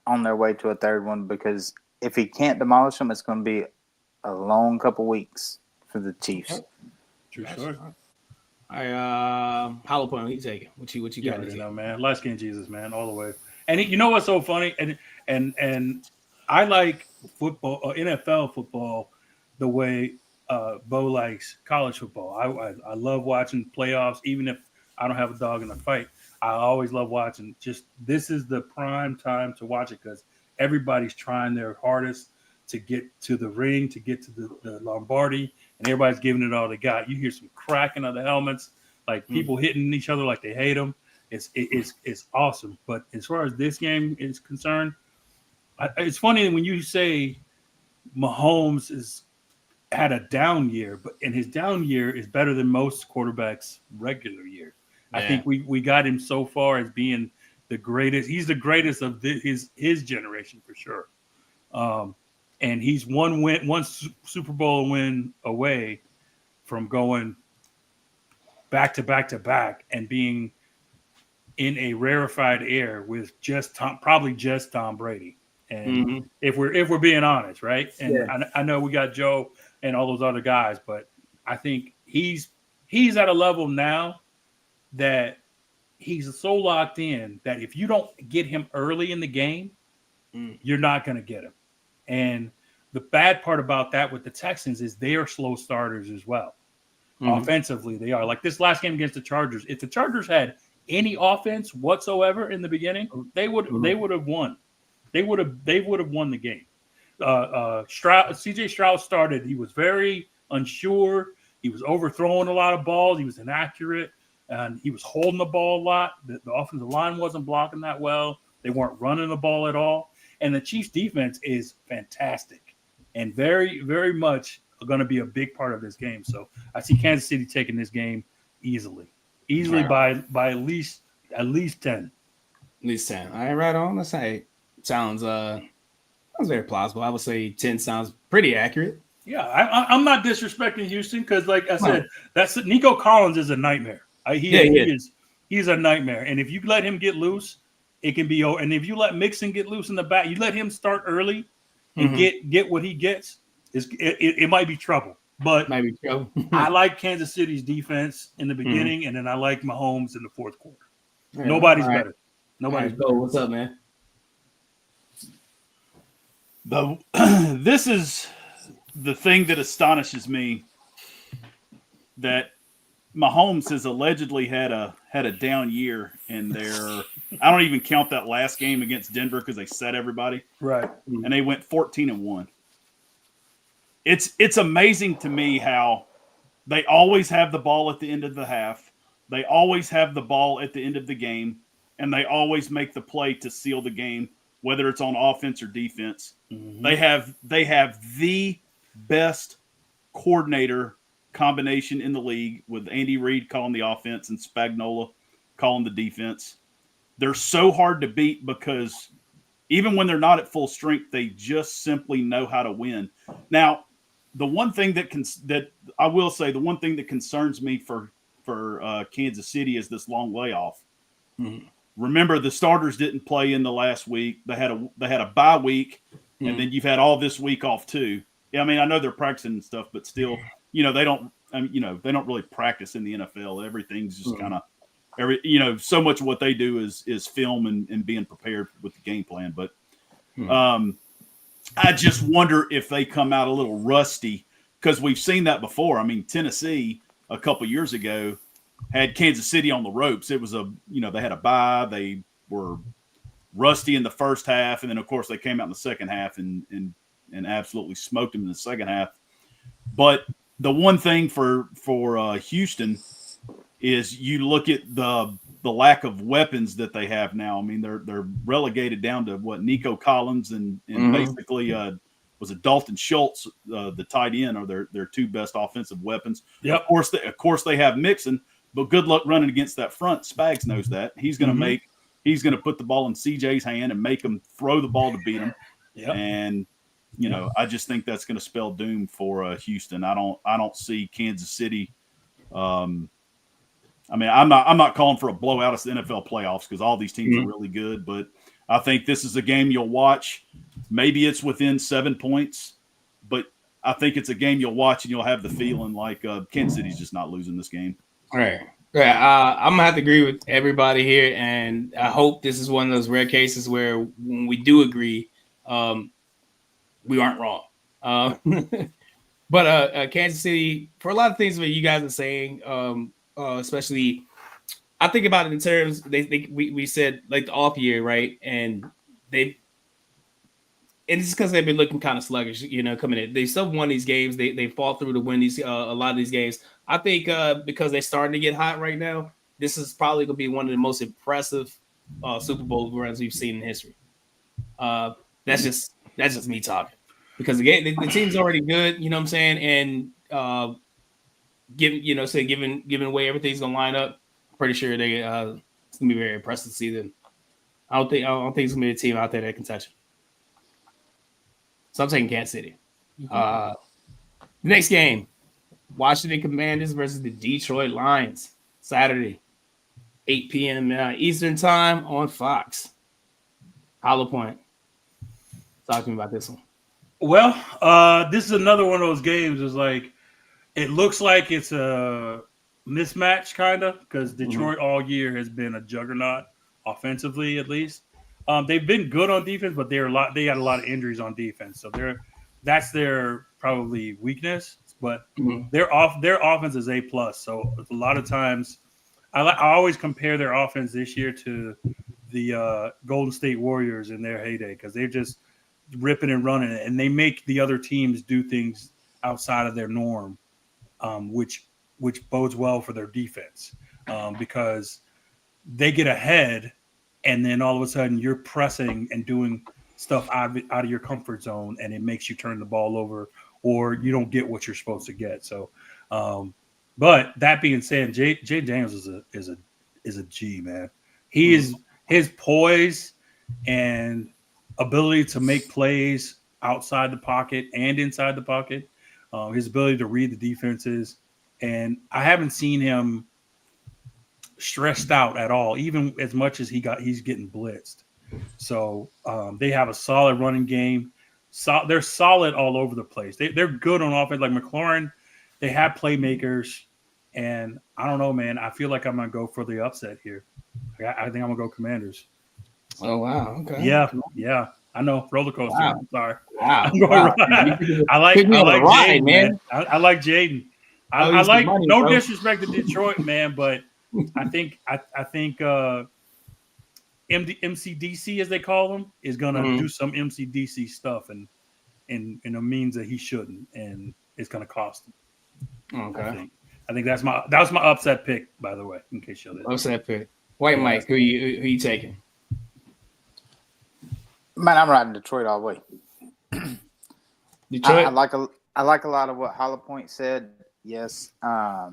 B: on their way to a third one, because if he can't demolish them, it's going to be a long couple weeks for the Chiefs.
D: True story.
A: Hollow Point, what you taking? What you got?
D: You know, man. Light skin Jesus, man, all the way. And you know what's so funny? And I like football, NFL football, the way Bo likes college football. I love watching playoffs, even if I don't have a dog in the fight. I always love watching. Just this is the prime time to watch it, because everybody's trying their hardest to get to the ring, to get to the Lombardi, and everybody's giving it all they got. You hear some cracking of the helmets, like people hitting each other like they hate them. It's awesome. But as far as this game is concerned, it's funny when you say Mahomes had a down year, and his down year is better than most quarterbacks' regular year. Yeah. I think we got him so far as being the greatest. He's the greatest of his generation for sure. And he's one Super Bowl win away from going back to back to back and being in a rarefied air with probably just Tom Brady. And if we're being honest, right? And I know we got Joe and all those other guys, but I think he's at a level now that he's so locked in that if you don't get him early in the game, you're not going to get him. And the bad part about that with the Texans is they are slow starters as well. Offensively, they are. Like this last game against the Chargers, if the Chargers had any offense whatsoever in the beginning, they would have won. They would have won the game. CJ Stroud started. He was very unsure. He was overthrowing a lot of balls. He was inaccurate, and he was holding the ball a lot. The offensive line wasn't blocking that well. They weren't running the ball at all. And the Chiefs' defense is fantastic and very, very much going to be a big part of this game. So I see Kansas City taking this game easily by at least 10.
A: At least 10. All right, right on. Let's say sounds very plausible. I would say 10 sounds pretty accurate.
D: Yeah, I'm not disrespecting Houston because, like I said, that's Nico Collins is a nightmare. He's a nightmare. And if you let him get loose, it can be over. And if you let Mixon get loose in the back, you let him start early and get what he gets, it might be trouble. But I like Kansas City's defense in the beginning, and then I like Mahomes in the fourth quarter. Yeah, Nobody's better. Nobody's better.
A: What's up, man?
C: This is the thing that astonishes me, that Mahomes has allegedly had a down year in their. I don't even count that last game against Denver because they set everybody
D: right,
C: and they went 14-1. It's amazing to me how they always have the ball at the end of the half, they always have the ball at the end of the game, and they always make the play to seal the game, whether it's on offense or defense. They have the best coordinator combination in the league, with Andy Reid calling the offense and Spagnuolo calling the defense. They're so hard to beat because even when they're not at full strength, they just simply know how to win. Now, the one thing that I will say, the one thing that concerns me for Kansas City is this long layoff. Mm-hmm. Remember, the starters didn't play in the last week. They had a bye week, and then you've had all this week off too. Yeah, I mean, I know they're practicing and stuff, but still, they don't. I mean, they don't really practice in the NFL. Everything's just kind of so much of what they do is film and being prepared with the game plan. But I just wonder if they come out a little rusty, because we've seen that before. I mean, Tennessee a couple years ago had Kansas City on the ropes. It was they had a bye. They were rusty in the first half, and then of course they came out in the second half and absolutely smoked them in the second half. But the one thing for Houston is you look at the lack of weapons that they have now. I mean, they're relegated down to Nico Collins and basically was it Dalton Schultz, the tight end, are their two best offensive weapons.
D: Yep.
C: Of course they have Mixon, but good luck running against that front. Spags knows that. He's going to put the ball in CJ's hand and make him throw the ball to beat him.
D: Yep.
C: And I just think that's going to spell doom for Houston. I don't see Kansas City. I mean, I'm not calling for a blowout of the NFL playoffs, because all these teams are really good, but I think this is a game you'll watch. Maybe it's within 7 points, but I think it's a game you'll watch and you'll have the feeling like Kansas City's just not losing this game.
A: All right. Yeah, I'm gonna have to agree with everybody here, and I hope this is one of those rare cases where when we do agree, we aren't wrong. But Kansas City, for a lot of things that you guys are saying, especially, I think about it in terms we said like the off year, right? And it's because they've been looking kind of sluggish, coming in. They still won these games. They fought through to win these a lot of these games. I think because they're starting to get hot right now, this is probably going to be one of the most impressive Super Bowl runs we've seen in history. That's just me talking, because the team's already good. You know what I'm saying? And given away everything's going to line up, I'm pretty sure it's going to be very impressive to see them. I don't think it's going to be a team out there that can touch it. So I'm taking Kansas City. Next game, Washington Commanders versus the Detroit Lions. Saturday, 8 p.m. Eastern time on Fox. Hollow Point. Talk to me about this one.
D: Well, this is another one of those games. It's like, it looks like it's a mismatch, kind of, because Detroit all year has been a juggernaut offensively, at least. They've been good on defense, but they had a lot of injuries on defense, so that's their probably weakness. But their offense is A+. So a lot of times, I always compare their offense this year to the Golden State Warriors in their heyday, because they're just ripping and running it, and they make the other teams do things outside of their norm, which bodes well for their defense, because they get ahead. And then all of a sudden you're pressing and doing stuff out of your comfort zone, and it makes you turn the ball over, or you don't get what you're supposed to get. So, but that being said, Jay Daniels is a G, man. He is, his poise and ability to make plays outside the pocket and inside the pocket, his ability to read the defenses, and I haven't seen him stressed out at all, even as much as he's getting blitzed. So they have a solid running game. They're solid all over the place. They're good on offense. Like McLaurin, they have playmakers, and I don't know, man. I feel like I'm gonna go for the upset here. I think I'm gonna go Commanders.
A: Oh wow! Okay.
D: Yeah. I know, roller coaster.
A: Wow.
D: I'm sorry.
A: Wow.
D: I'm going I like Jaden, man. I like Jaden. I like money, no bro. Disrespect to Detroit, man, but I think MCDC, as they call them, is gonna do some MCDC stuff and a means that he shouldn't, and it's gonna cost him.
A: Okay.
D: I think that was my upset pick, by the way, in case you didn't.
A: Upset pick. White Mike, who you taking?
B: Man, I'm riding Detroit all the way.
A: Detroit.
B: I like a lot of what Hollow Point said. Yes, but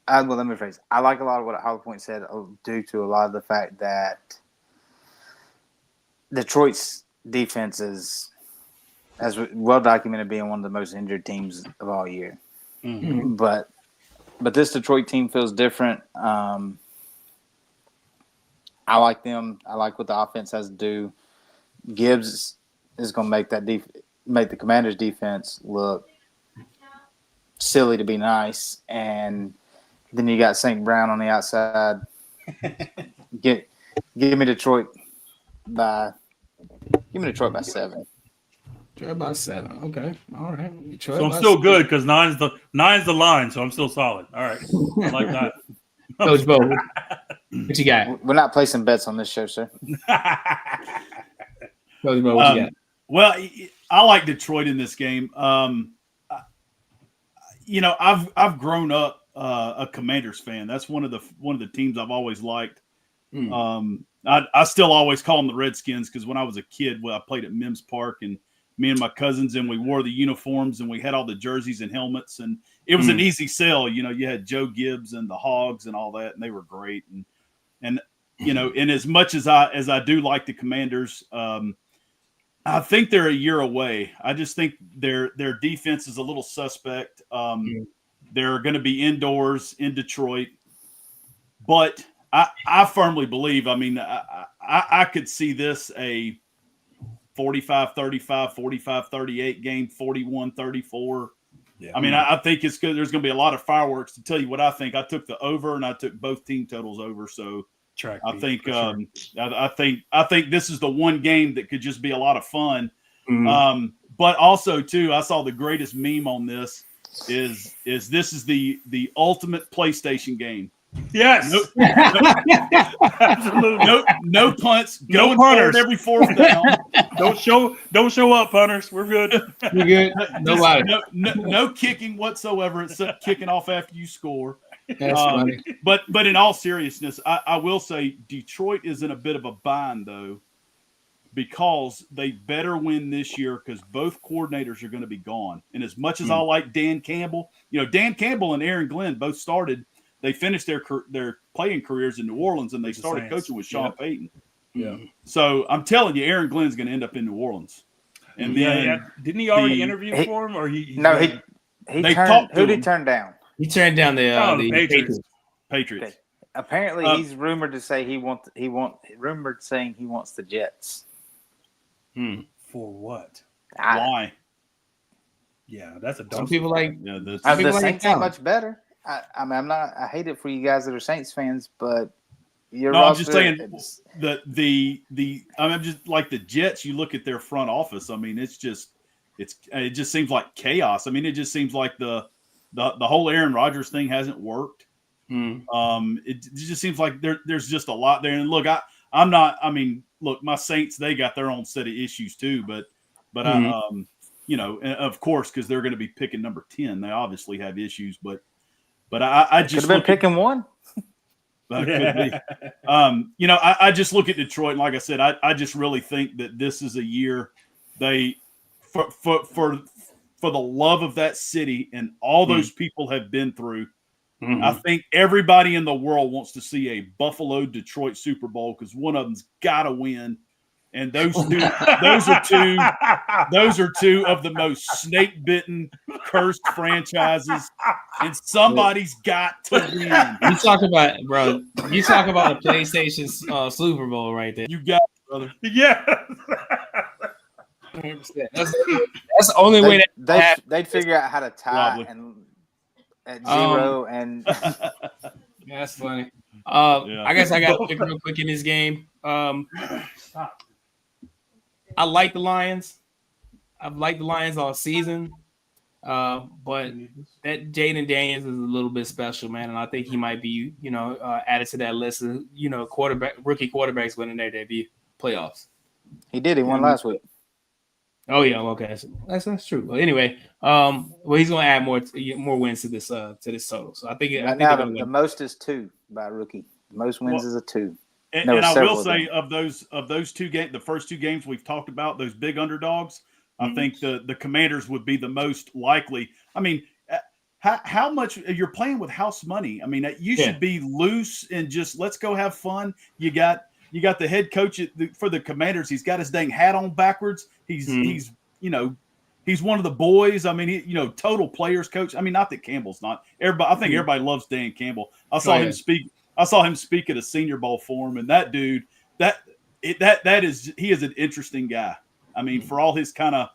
B: let me rephrase. I like a lot of what Hollow Point said due to a lot of the fact that Detroit's defense is, as well documented, being one of the most injured teams of all year.
D: Mm-hmm.
B: But this Detroit team feels different. I like them. I like what the offense has to do. Gibbs is going to make the Commanders' defense look silly to be nice, and then you got St. Brown on the outside. Give me Detroit by 7.
A: Detroit by 7. Okay, all right. Detroit
D: So I'm
A: by
D: still
A: 7.
D: good because nine's the line, so I'm still solid. All right, I like that.
A: Coach Bo, what you got?
B: We're not placing bets on this show, sir.
A: Coach Bo, what you got?
C: Well, I like Detroit in this game. I've grown up a Commanders fan. That's one of the teams I've always liked. I still always call them the Redskins because when I was a kid, I played at Mims Park, and me and my cousins, and we wore the uniforms, and we had all the jerseys and helmets, and it was an easy sell. You had Joe Gibbs and the Hogs and all that, and they were great. And as much as I do like the Commanders, I think they're a year away. I just think their defense is a little suspect. They're going to be indoors in Detroit, but I firmly believe. I mean, I could see this a 45-35, 45-38 game, 41-34.
D: Yeah.
C: I mean, I think it's good. There's going to be a lot of fireworks. To tell you what I think, I took the over, and I took both team totals over. So I think I think this is the one game that could just be a lot of fun. But also too, I saw the greatest meme on this is this is the ultimate PlayStation game.
D: Yes. Absolutely.
C: No punts.
D: No
C: Going
D: punters.
C: forward every fourth down.
D: Don't show up, punters. We're good.
A: We're good.
C: No kicking whatsoever except kicking off after you score.
A: That's funny.
C: But in all seriousness, I will say Detroit is in a bit of a bind though, because they better win this year because both coordinators are going to be gone. And as much as I like Dan Campbell, Dan Campbell and Aaron Glenn both started. They finished their playing careers in New Orleans, and they started coaching with Sean Payton.
D: Yeah.
C: So I'm telling you, Aaron Glenn's going to end up in New Orleans. And then
D: didn't he already interview for him, or he
C: they talked to
B: who did he
C: him.
B: turn down?
A: He turned down the
D: Patriots.
C: Patriots.
B: Okay. Apparently, he's rumored to say rumored saying he wants the Jets.
D: For what?
C: Why?
D: Yeah, that's a dumb.
A: Some people like.
C: Yeah,
B: The
A: people like
B: Saints
A: Allen.
B: ain't much better. I mean, I hate it for you guys that are Saints fans, but
C: I'm just saying I'm just like the Jets. You look at their front office. I mean, it just seems like chaos. I mean, it just seems like the whole Aaron Rodgers thing hasn't worked. It just seems like there's just a lot there. And look, I'm not. I mean, look, my Saints, they got their own set of issues too. But of course, because they're going to be picking number 10, they obviously have issues. But I just
B: could have been picking one.
C: That could be. I just look at Detroit, and like I said, I just really think that this is a year for the love of that city and all those people have been through. I think everybody in the world wants to see a Buffalo Detroit Super Bowl because one of them's got to win. And those are two of the most snake-bitten, cursed franchises, and somebody's got to win.
A: You talk about a PlayStation Super Bowl right there.
C: You got it, brother.
D: Yeah.
A: That's the only way
B: they'd figure out how to tie and at 0 and
A: that's funny. I guess I got to pick real quick in this game.
D: Stop.
A: I like the Lions. I've liked the Lions all season. But that Jaden Daniels is a little bit special, man, and I think he might be, added to that list of, rookie quarterbacks winning their debut playoffs.
B: He did. He won last week.
A: Oh yeah, okay, that's true. Well, anyway, he's going to add more wins to this total. So I think
B: the most is 2 by a rookie. The most wins is a 2.
C: And I will say of those 2 games, the first 2 games we've talked about, those big underdogs, I think the Commanders would be the most likely. I mean, how much you're playing with house money? I mean, you should be loose and just let's go have fun. You got the head coach for the Commanders. He's got his dang hat on backwards. He's one of the boys. I mean, total players coach. I mean, not that Campbell's not. Everybody, I think everybody loves Dan Campbell. I saw him speak. I saw him speak at a Senior Bowl forum, and that dude, he is an interesting guy. I mean, for all his kind of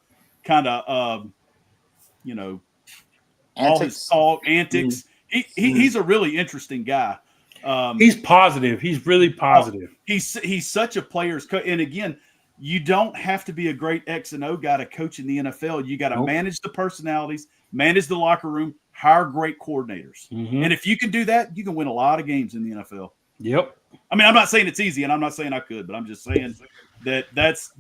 C: all his antics, he's a really interesting guy.
D: He's positive. He's really positive.
C: He's such a player's coach. And again, you don't have to be a great X and O guy to coach in the NFL. You got to manage the personalities, manage the locker room, hire great coordinators. And if you can do that, you can win a lot of games in the NFL.
D: Yep.
C: I mean, I'm not saying it's easy, and I'm not saying I could, but I'm just saying that's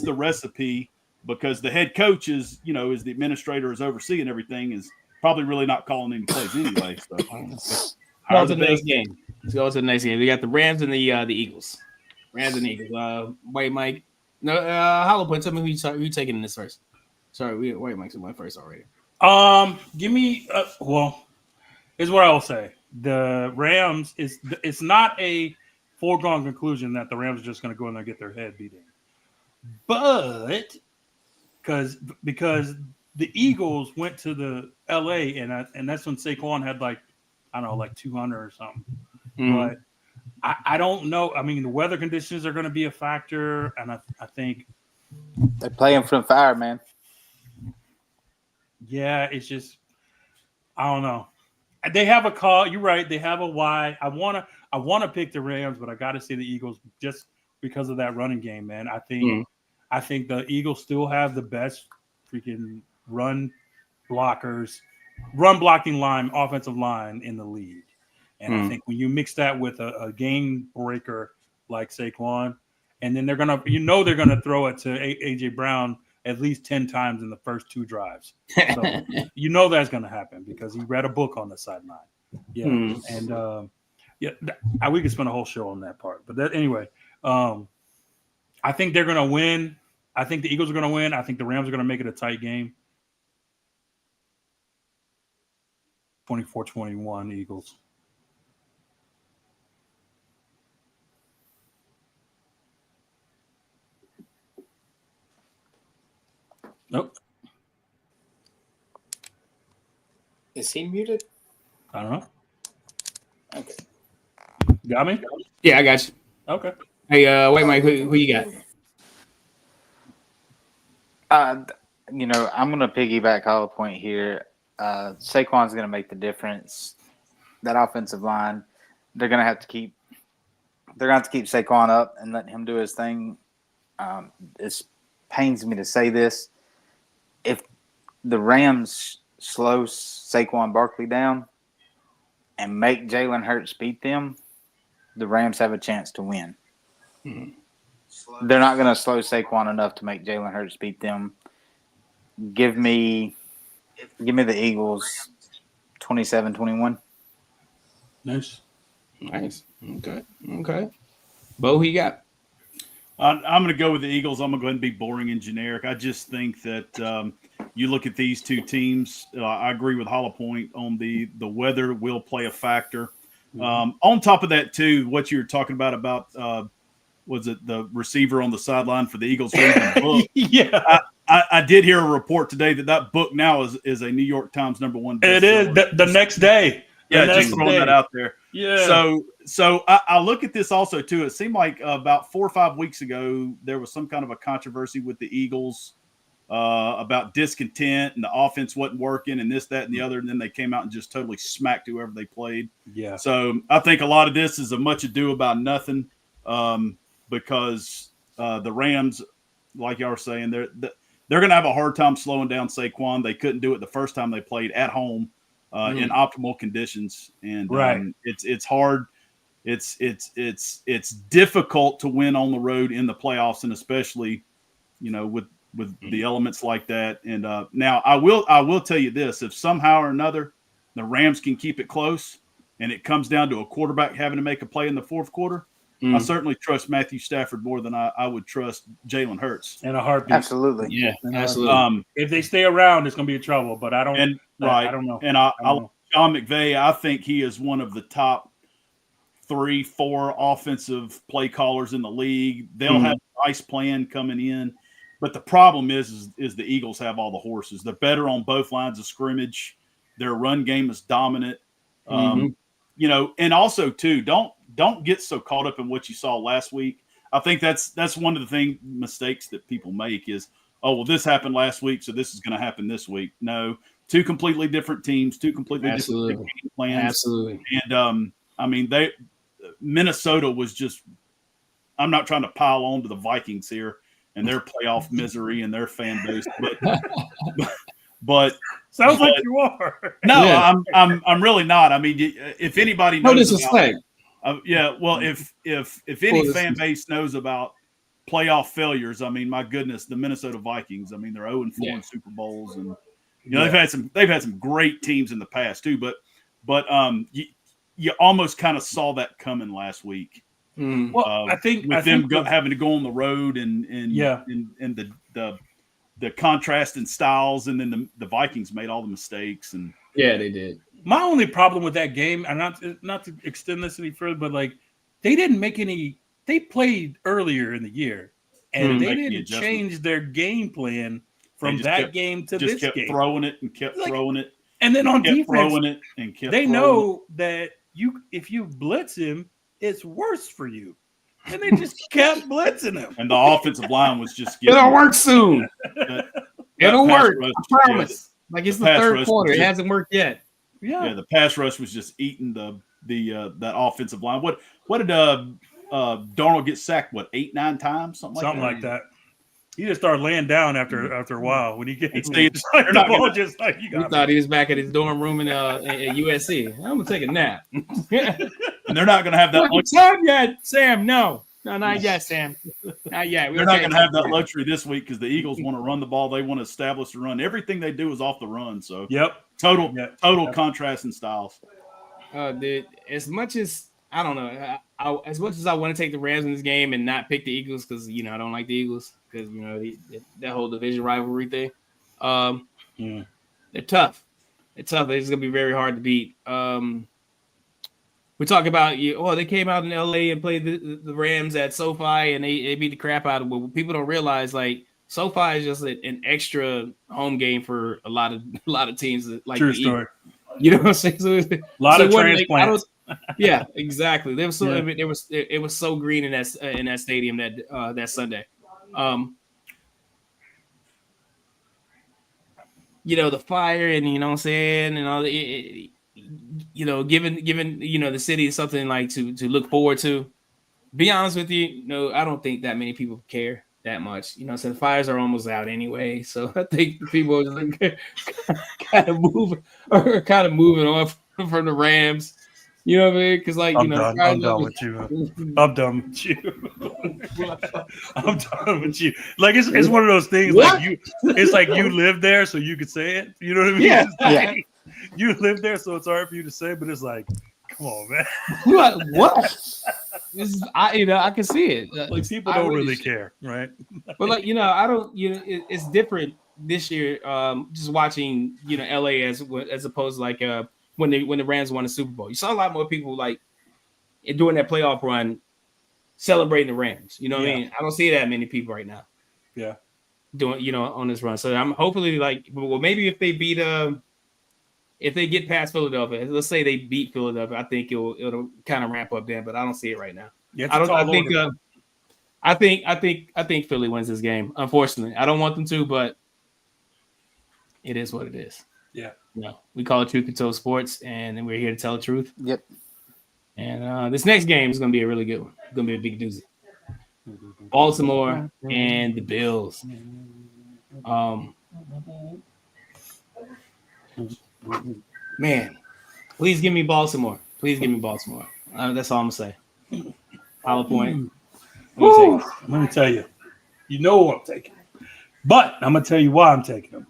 C: the recipe, because the head coach is the administrator, is overseeing everything, is probably really not calling any plays anyway. So
A: let's go to the next game. Let's go to the next game. We got the Rams and the Eagles. Rams and Eagles. White Mike. No, Hollow Point. Tell me who you taking in this first. Sorry, White Mike's went first already.
D: Give me. Here's what I will say. The Rams it's not a foregone conclusion that the Rams are just going to go in there and get their head beat in, but because the Eagles went to the LA and that's when Saquon had like 200 or something. But I don't know. I mean, the weather conditions are going to be a factor, and I think
B: they're playing from fire, man.
D: Yeah, it's just I don't know. They have a call. You're right. They have a why. I wanna pick the Rams, but I got to say the Eagles just because of that running game, man. I think the Eagles still have the best freaking run blocking line, offensive line in the league. And I think when you mix that with a game breaker like Saquon, and then they're gonna throw it to AJ Brown at least 10 times in the first 2 drives. So that's going to happen because he read a book on the sideline. Yeah. And we could spend a whole show on that part. But anyway, I think they're going to win. I think the Eagles are going to win. I think the Rams are going to make it a tight game. 24-21 Eagles. Nope.
B: Is he muted?
D: I don't know.
B: Okay.
D: Got me?
A: Yeah, I got you.
D: Okay.
A: Hey, wait, Mike, who you got?
B: I'm going to piggyback Hollow Point here. Saquon's going to make the difference. That offensive line, they're going to have to keep Saquon up and let him do his thing. It pains me to say this. If the Rams slow Saquon Barkley down and make Jalen Hurts beat them, the Rams have a chance to win. They're not going to slow Saquon enough to make Jalen Hurts beat them. Give me the Eagles 27-21.
D: Nice.
A: Okay. Bo, who you got?
C: I'm going to go with the Eagles. I'm going to go ahead and be boring and generic. I just think that you look at these two teams. I agree with Hollow Point on the weather will play a factor. On top of that, too, what you were talking about was it the receiver on the sideline for the Eagles reading the book?
D: Yeah.
C: I did hear a report today that book now is a New York Times #1 bestseller.
D: It is the next day.
C: Yeah, just throwing that out there.
D: Yeah.
C: So I look at this also too. It seemed like about 4 or 5 weeks ago there was some kind of a controversy with the Eagles about discontent and the offense wasn't working and this, that, and the other. And then they came out and just totally smacked whoever they played. Yeah. So I think a lot of this is a much ado about nothing because the Rams, like y'all were saying, they're going to have a hard time slowing down Saquon. They couldn't do it the first time they played at home. In optimal conditions, and it's hard. It's difficult to win on the road in the playoffs, and especially, with the elements like that. And now I will tell you this: if somehow or another the Rams can keep it close, and it comes down to a quarterback having to make a play in the fourth quarter, I certainly trust Matthew Stafford more than I would trust Jalen Hurts.
D: In a heartbeat.
B: Absolutely.
A: Yeah, absolutely.
D: If they stay around, it's going to be trouble. But I don't. I don't know.
C: And Sean McVay, I think he is one of the top 3, 4 offensive play callers in the league. They'll have a nice plan coming in. But the problem is the Eagles have all the horses. They're better on both lines of scrimmage. Their run game is dominant. You know, and also too, don't get so caught up in what you saw last week. I think that's one of the mistakes that people make is, oh, well, this happened last week, so this is going to happen this week. No, 2 completely different teams, 2 completely different game plans.
A: Absolutely.
C: And I mean, Minnesota was just. I'm not trying to pile on to the Vikings here and their playoff misery and their fan base, but
D: sounds like you are.
C: No, yeah. I'm really not. I mean, if anybody knows,
A: no disrespect.
C: Yeah, well, if any fan base knows about playoff failures, I mean, my goodness, the Minnesota Vikings. I mean, they're 0-4 in Super Bowls, and you know they've had some great teams in the past too. But you almost kind of saw that coming last week.
D: Well, I think
C: having to go on the road and the contrast in styles, and then the Vikings made all the mistakes, and
A: yeah, they did.
D: My only problem with that game, and not to extend this any further, but like they didn't make any. They played earlier in the year, and they didn't change their game plan from that game to this game.
C: Just kept throwing it and kept throwing it,
D: and then on defense,
C: throwing it and kept.
D: They know that if you blitz him, it's worse for you. And they just kept blitzing him.
C: And the offensive line was just
A: it'll work soon. It'll work.
C: Rush,
A: I promise. Like it's the third quarter. It hasn't worked yet.
C: Yeah, the pass rush was just eating that offensive line. What did Darnold get sacked? 8-9 times? Something like that.
D: He just started laying down after a while when he gets
A: he thought he was back at his dorm room at USC. I'm gonna take a nap.
C: And they're not gonna have that
A: luxury yet, Sam. No, not yet, Sam. Not yet.
C: They're not gonna have that luxury this week because the Eagles want to run the ball. They want to establish the run. Everything they do is off the run. So total contrast in styles.
A: Dude, as much as I don't know, as much as I want to take the Rams in this game and not pick the Eagles because I don't like the Eagles. Because that whole division rivalry thing, they're tough. They're tough. It's gonna be very hard to beat. We talk about they came out in LA and played the Rams at SoFi and they beat the crap out of them. What people don't realize, like SoFi is just an extra home game for a lot of teams. Like
D: true story.
A: You know what I'm saying? So
D: a lot of transplants.
A: Yeah, exactly. There was so it was so green in that stadium that Sunday. The fire and what I'm saying and all the given the city something like to look forward to. Be honest with you, I don't think that many people care that much. So the fires are almost out anyway. So I think people are kind of moving off from the Rams. You know what I mean? Because
D: I'm done with you. I'm done with you. I'm done with you. Like it's one of those things.
A: What?
D: It's like you live there, so you could say it. You know what I mean?
A: Yeah.
D: You live there, so it's hard for you to say. But it's like, come on, man.
A: What? I can see it.
D: Like people don't really care, right?
A: But I don't. It's different this year. Just watching LA as opposed to when the Rams won the Super Bowl. You saw a lot more people during that playoff run celebrating the Rams. You know what I mean? I don't see that many people right now.
D: Yeah.
A: Doing, on this run. So I'm hopefully maybe if they beat if they get past Philadelphia, let's say they beat Philadelphia, I think it'll kind of ramp up then, but I don't see it right now.
D: Yeah,
A: I think Philly wins this game. Unfortunately, I don't want them to, but it is what it is.
D: Yeah.
A: We call it Truth Be Told Sports, and then we're here to tell the truth.
B: Yep.
A: And this next game is going to be a really good one. It's going to be a big doozy. Baltimore and the Bills. Man, please give me Baltimore. Please give me Baltimore. That's all I'm going to say. PowerPoint.
D: Let me tell you. You know what I'm taking. But I'm going to tell you why I'm taking them.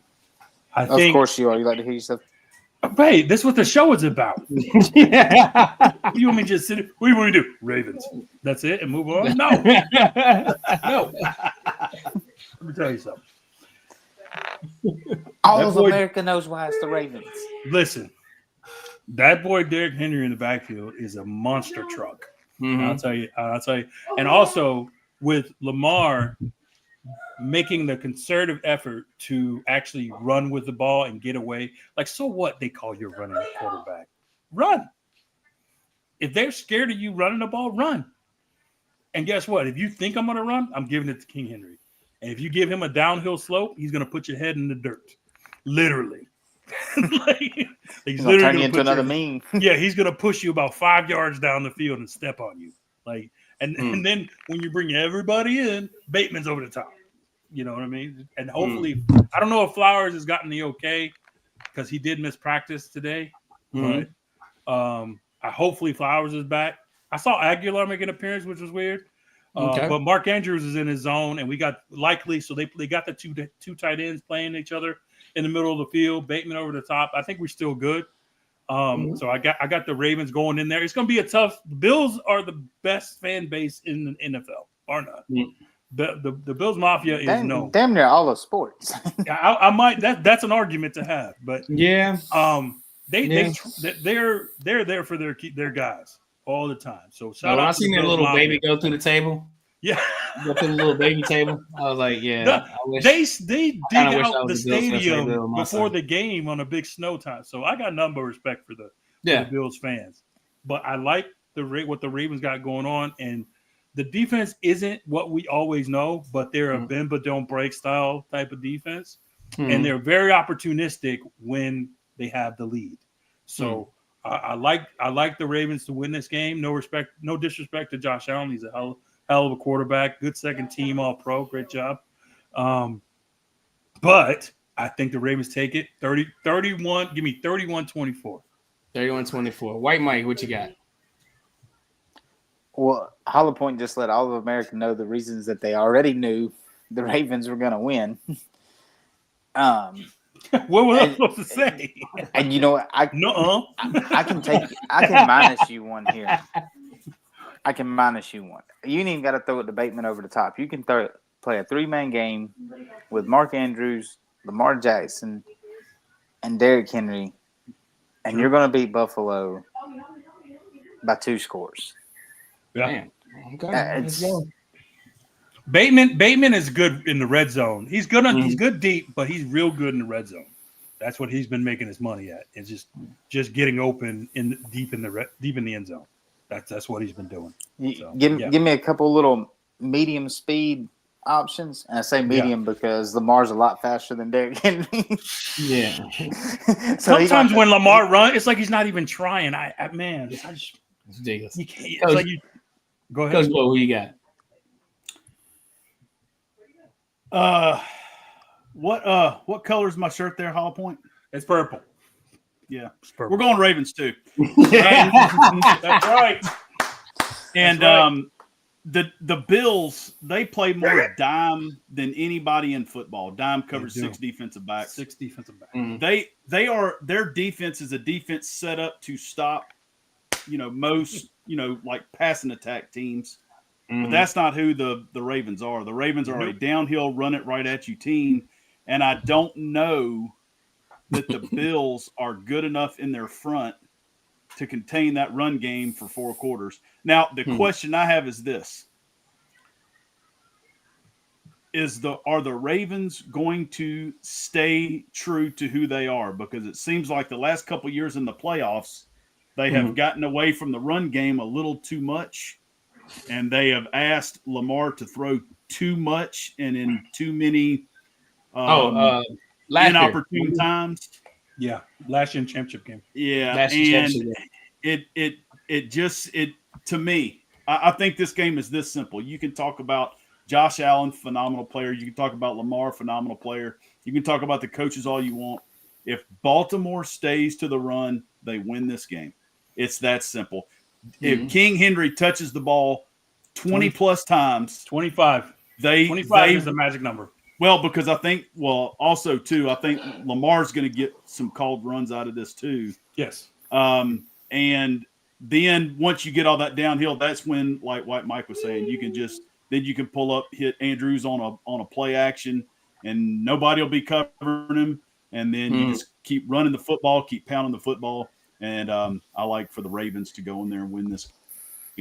D: Of
B: course you are. You like to hear yourself.
D: Hey, this is what the show is about. Yeah. You want me to just sit? What do you want me to do? Ravens. That's it, and move on. No. No. Let me tell you something.
B: All of America knows why it's the Ravens.
D: Listen, that boy Derrick Henry in the backfield is a monster truck. Mm-hmm. I'll tell you. And also with Lamar making the concerted effort to actually run with the ball and get away. Like, so what? They call you running a quarterback. Run. If they're scared of you running the ball, run. And guess what? If you think I'm going to run, I'm giving it to King Henry. And if you give him a downhill slope, he's going to put your head in the dirt. Literally. Like, he's literally
B: turn you into another meme.
D: Yeah, he's going to push you about 5 yards down the field and step on you. Like, and then when you bring everybody in, Bateman's over the top. You know what I mean? And hopefully, I don't know if Flowers has gotten the okay because he did miss practice today. But hopefully Flowers is back. I saw Aguilar make an appearance, which was weird. But Mark Andrews is in his zone, and we got likely. So they got the two tight ends playing each other in the middle of the field. Bateman over the top. I think we're still good. So I got the Ravens going in there. It's going to be a tough. The Bills are the best fan base in the NFL, are not. The Bills Mafia is known.
B: Damn near all of sports.
D: I might that's an argument to have, but
A: they're
D: there for their guys all the time. So shout
A: when
D: out
A: I seen that little baby go through the table.
D: Yeah,
A: go through the little baby table. I was like,
D: they dig out the stadium before the game on a big snow time. So I got none but respect for the Bills fans. But I like what the Ravens got going on, and the defense isn't what we always know, but they're a bend but don't break style type of defense, and they're very opportunistic when they have the lead. So I like the Ravens to win this game. No disrespect to Josh Allen. He's a hell of a quarterback. Good second team All-Pro. Great job. But I think the Ravens take it 30-31. Give me 31-24.
A: 31-24. White Mike, what you got?
B: Well, Hollow Point just let all of America know the reasons that they already knew the Ravens were going to win.
D: What was I supposed to say?
B: And you know what? I can minus you one here. I can minus you one. You ain't even got to throw it to Bateman over the top. You can play a 3-man game with Mark Andrews, Lamar Jackson, and Derrick Henry, and you're going to beat Buffalo by 2 scores.
D: Yeah.
A: Okay.
D: Bateman is good in the red zone. He's good he's good deep, but he's real good in the red zone. That's what he's been making his money at. Is just getting open deep in the end zone. That's what he's been doing. So,
B: give me a couple little medium speed options, and I say medium because Lamar's a lot faster than Derrick Henry.
A: Yeah.
B: So
D: sometimes when Lamar runs, it's like he's not even trying. It's
A: ridiculous.
D: You can't. It's like you. Go ahead.
A: Coach Bo, who you got?
C: What color is my shirt there, Hollow Point?
D: It's purple.
C: Yeah,
D: it's purple.
C: We're going Ravens too.
D: That's right.
C: And the Bills, they play more dime than anybody in football. Dime covers 6 defensive backs.
D: 6 defensive backs.
C: Mm-hmm. Their defense is a defense set up to stop, most like passing attack teams. Mm-hmm. But that's not who the Ravens are. The Ravens are a downhill, run it right at you team. And I don't know that the Bills are good enough in their front to contain that run game for 4 quarters. Now, the question I have is this. Are the Ravens going to stay true to who they are? Because it seems like the last couple of years in the playoffs, they have gotten away from the run game a little too much, and they have asked Lamar to throw too much and in too many inopportune times.
D: Yeah, last year in championship game.
C: Yeah, and it to me, I think this game is this simple. You can talk about Josh Allen, phenomenal player. You can talk about Lamar, phenomenal player. You can talk about the coaches all you want. If Baltimore stays to the run, they win this game. It's that simple. If King Henry touches the ball 20 plus times,
D: 25 is the magic number.
C: Well, because I think Lamar's going to get some called runs out of this too.
D: Yes.
C: And then once you get all that downhill, that's when, like White Mike was saying, you can pull up, hit Andrews on a play action, and nobody will be covering him. And then you just keep running the football, keep pounding the football. And I like for the Ravens to go in there and win this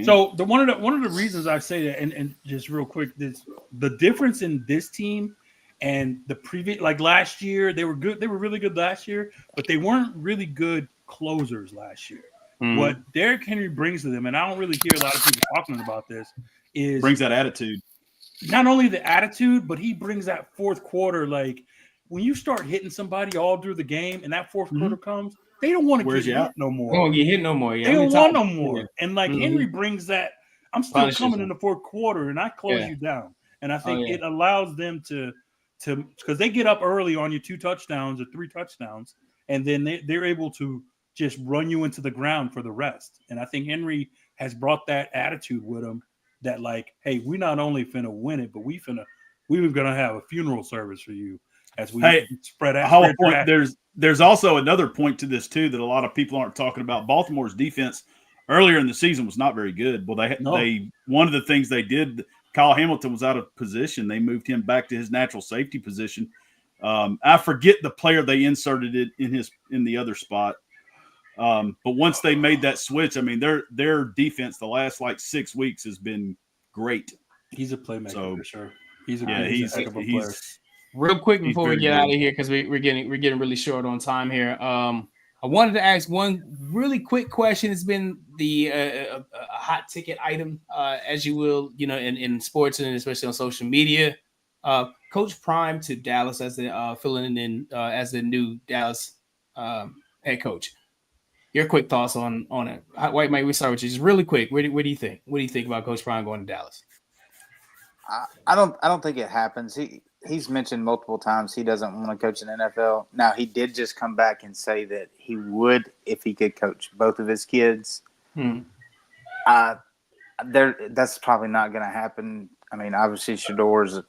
D: So one of the reasons I say that, and just real quick, the difference in this team and the previous, like last year, they were good. They were really good last year, but they weren't really good closers last year. What Derrick Henry brings to them, and I don't really hear a lot of people talking about this, is
C: brings that attitude.
D: Not only the attitude, but he brings that fourth quarter. Like when you start hitting somebody all through the game, and that fourth quarter comes, they don't want to get hit no more.
A: They don't get hit no more. Yeah,
D: they don't want no more. And like Henry brings that. I'm still coming in the fourth quarter, and I close you down. And I think it allows them to because they get up early on you 2 touchdowns or 3 touchdowns, and then they're able to just run you into the ground for the rest. And I think Henry has brought that attitude with him that like, hey, we not only finna win it, but we're gonna have a funeral service for you as we spread out.
C: There's also another point to this too that a lot of people aren't talking about. Baltimore's defense earlier in the season was not very good. Well, they one of the things they did, Kyle Hamilton was out of position. They moved him back to his natural safety position. I forget the player they inserted it in the other spot. But once they made that switch, I mean, their defense the last like 6 weeks has been great.
D: He's a playmaker for sure. He's a heck of a player.
A: Real quick before we get out of here, because we're getting really short on time here. I wanted to ask one really quick question. It's been a hot ticket item, as you will, in sports and especially on social media. Coach Prime to Dallas as the filling in as the new Dallas head coach. Your quick thoughts on it. White Mike, we start with you. Just really quick. What do you think? What do you think about Coach Prime going to Dallas?
B: I don't think it happens. He's mentioned multiple times he doesn't want to coach in the NFL. Now he did just come back and say that he would if he could coach both of his kids. That's probably not going to happen. I mean, obviously Shador's a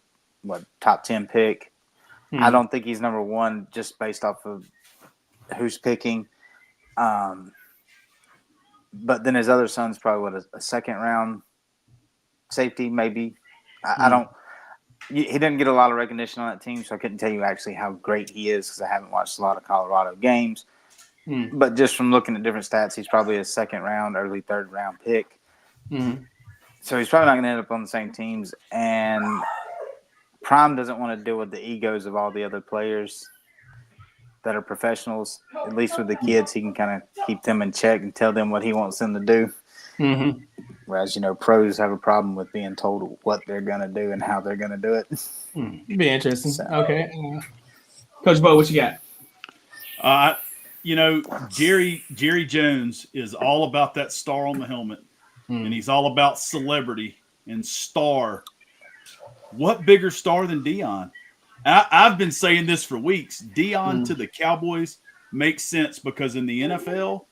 B: top 10 pick. I don't think he's number 1 just based off of who's picking. But then his other son's probably a second round safety, maybe. I don't. He didn't get a lot of recognition on that team, so I couldn't tell you actually how great he is because I haven't watched a lot of Colorado games. But just from looking at different stats, he's probably a second round, early third round pick. So he's probably not going to end up on the same teams. And Prime doesn't want to deal with the egos of all the other players that are professionals. At least with the kids, he can kind of keep them in check and tell them what he wants them to do. Whereas, pros have a problem with being told what they're going to do and how they're going to do it.
A: Be interesting. So. Okay. Coach Bo, what you got?
C: Jerry Jones is all about that star on the helmet, and he's all about celebrity and star. What bigger star than Deion? I've been saying this for weeks. Deion to the Cowboys makes sense because in the NFL,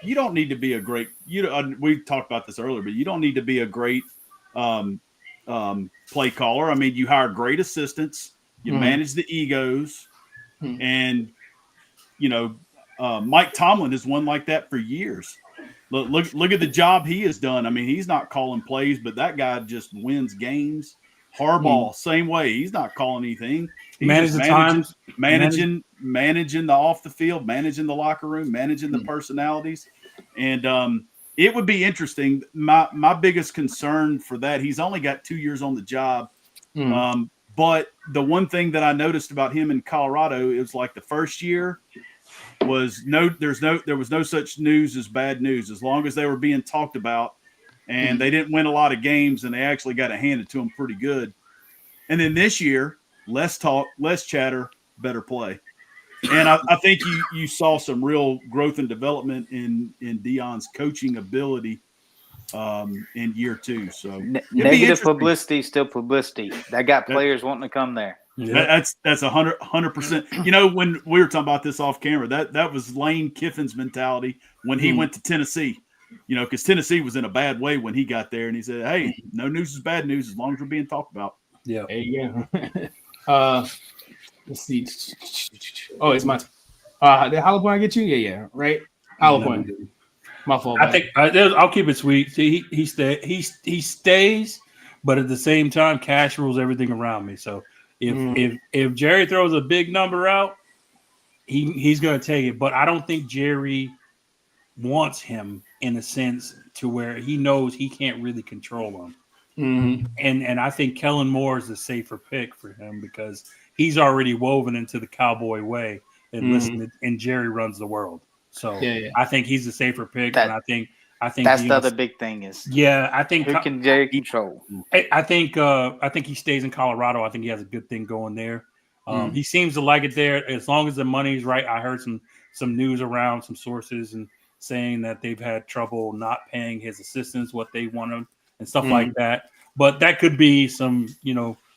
C: you don't need to be a great. We talked about this earlier, but you don't need to be a great play caller. I mean, you hire great assistants, you manage the egos, and Mike Tomlin is one like that for years. Look at the job he has done. I mean, he's not calling plays, but that guy just wins games. Harbaugh, same way. He's not calling anything. He's managing the off the field, managing the locker room, managing the personalities. And it would be interesting. My biggest concern for that, he's only got 2 years on the job. But the one thing that I noticed about him in Colorado, it was like the first year was there was no such news as bad news as long as they were being talked about. And they didn't win a lot of games, and they actually got it handed to them pretty good. And then this year, less talk, less chatter, better play. And I think you saw some real growth and development in Deion's coaching ability in year 2. So
B: negative publicity, still publicity. That got players wanting to come there.
C: Yeah. That's 100%. When we were talking about this off camera, that was Lane Kiffin's mentality when he went to Tennessee. Because Tennessee was in a bad way when he got there, and he said, "Hey, no news is bad news as long as we're being talked about."
A: Yeah, there you go. Let's see. Oh, it's my. Did Hollow Point get you? Yeah, right. Hollow Point. My fault.
D: I think I'll keep it sweet. See, he stays, but at the same time, cash rules everything around me. So if Jerry throws a big number out, he's going to take it. But I don't think Jerry wants him in a sense to where he knows he can't really control them.
A: Mm-hmm.
D: And I think Kellen Moore is a safer pick for him because he's already woven into the Cowboy way and listened. And Jerry runs the world, so I think he's a safer pick. And I think
B: that's the other big thing is
D: I think
B: who can Jerry control.
D: I think he stays in Colorado. I think he has a good thing going there. He seems to like it there as long as the money's right. I heard some news around some sources and saying that they've had trouble not paying his assistants what they wanted and stuff like that. But that could be some,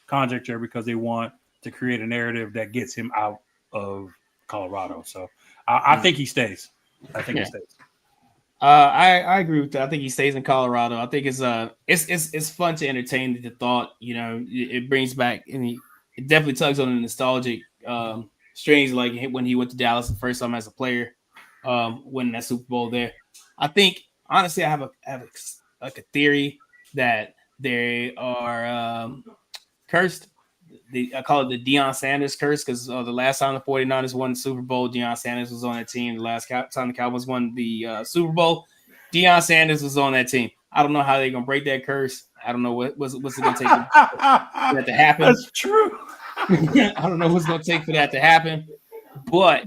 D: conjecture because they want to create a narrative that gets him out of Colorado. So I think he stays. I think he stays.
A: I agree with that. I think he stays in Colorado. I think it's fun to entertain the thought. It brings back and it definitely tugs on the nostalgic strings, like when he went to Dallas the first time as a player, winning that Super Bowl there. I think honestly, I have a theory that they are cursed. I call it the Deion Sanders curse because the last time the 49ers won the Super Bowl, Deion Sanders was on that team. The last time the Cowboys won the Super Bowl, Deion Sanders was on that team. I don't know how they're going to break that curse. I don't know what's it going to take for that to happen.
D: That's true.
A: I don't know what's going to take for that to happen. But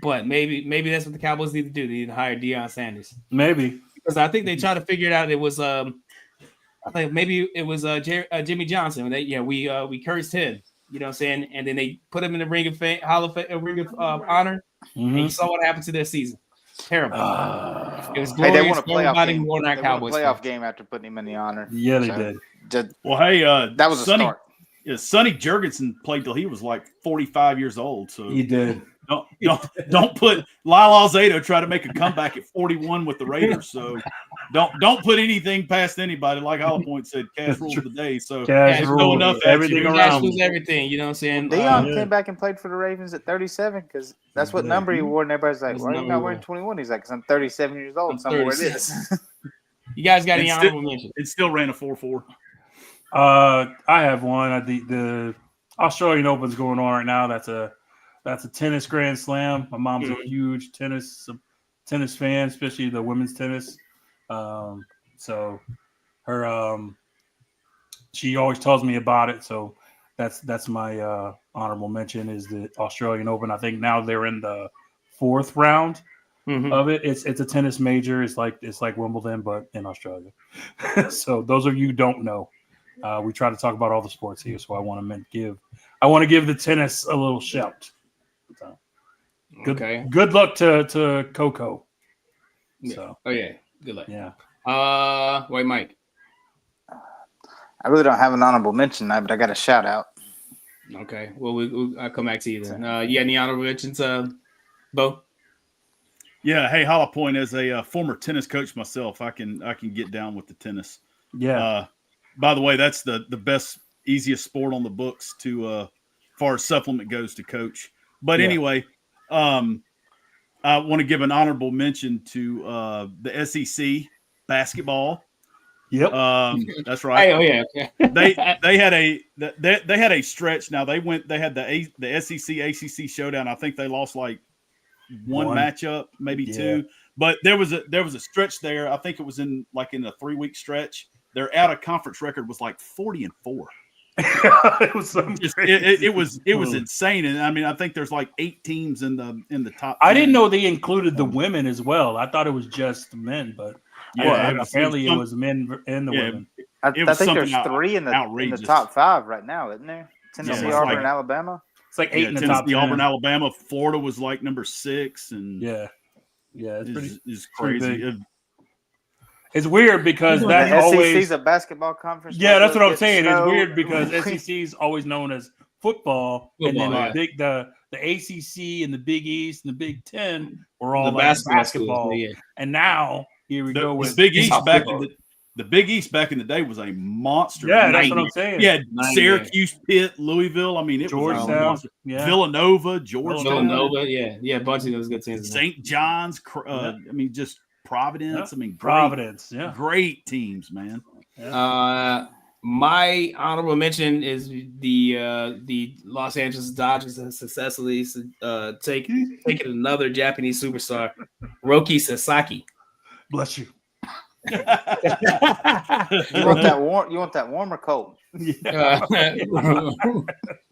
A: maybe that's what the Cowboys need to do. They need to hire Deion Sanders.
D: Maybe.
A: Because I think they tried to figure it out. It was I think maybe it was Jimmy Johnson. We cursed him, you know what I'm saying? And then they put him in the Ring of Fame, Ring of Honor. And you saw what happened to their season. Terrible. It was glorious.
B: Hey, they won a playoff game.
A: They won a
B: playoff game after putting him in the honor.
D: Yeah, they did.
C: Well, hey,
B: that was a start.
C: Yeah, Sonny Jurgensen played till he was like 45 years old. So
D: he did.
C: Don't put Lyle Alzado try to make a comeback at 41 with the Raiders. So don't put anything past anybody. Like Hollow Point said, cash rules the day. So
D: cash rules
C: enough
D: everything around.
A: Cash rules everything. You know what I'm saying?
B: Deion came back and played for the Ravens at 37 because that's what number he wore. And everybody's like, "Why are you not wearing 21?" He's like, "Because I'm 37 years old. Somewhere it is."
A: You guys got any honorable mentions?
C: It still ran a 4.4.
D: I have one. The Australian Open's going on right now. That's a tennis grand slam. My mom's a huge tennis fan, especially the women's tennis. So her she always tells me about it. So that's my honorable mention is the Australian Open. I think now they're in the fourth round of it. It's a tennis major. It's like Wimbledon, but in Australia. So those of you who don't know, we try to talk about all the sports here. So I want to give the tennis a little shout. So, good luck to Coco. So
A: good luck.
D: Yeah.
A: Wait, Mike.
B: I really don't have an honorable mention, but I got a shout out.
A: Okay. Well, I'll come back to you then. You got any honorable mentions, Bo?
C: Yeah. Hey, Hollow Point, as a former tennis coach myself, I can get down with the tennis.
D: Yeah.
C: By the way, that's the best, easiest sport on the books to far as supplement goes to coach. But anyway, I want to give an honorable mention to the SEC basketball.
D: Yep,
C: that's right.
A: Oh yeah.
C: they had a stretch. Now they had the SEC ACC showdown. I think they lost like one matchup, maybe two. But there was a stretch there. I think it was in a 3-week stretch. Their out of conference record was like 40-4.
D: It was
C: it was insane, and I mean I think there's like 8 teams in the top 10.
D: I didn't know they included the women as well. I thought it was just the men, but apparently it was men and the women.
B: I think there's 3 in the top 5 right now, isn't there? Tennessee, Auburn, and Alabama.
D: It's like 8 in the
C: Tennessee,
D: top 10.
C: Auburn, Alabama. Florida was like number 6, and
D: it's
C: crazy.
D: It's weird because that's
B: the
D: always
B: SEC's a basketball conference.
D: Yeah, that's what I'm saying. It's weird because SEC is always known as football and then the ACC and the Big East and the Big Ten were all basketball. And now here we go with
C: the Big East the Big East back in the day was a monster.
D: Yeah, that's what I'm saying.
C: Yeah, Syracuse, Pitt, Louisville. I mean, it
D: Georgetown,
C: Villanova, Georgetown.
A: A bunch of those good teams.
C: St. John's. I mean, just Providence. I mean,
D: Providence.
C: Great teams, man.
A: My honorable mention is the Los Angeles Dodgers have successfully taken another Japanese superstar, Roki Sasaki.
D: Bless you.
B: You want that warm? You want that warm or cold?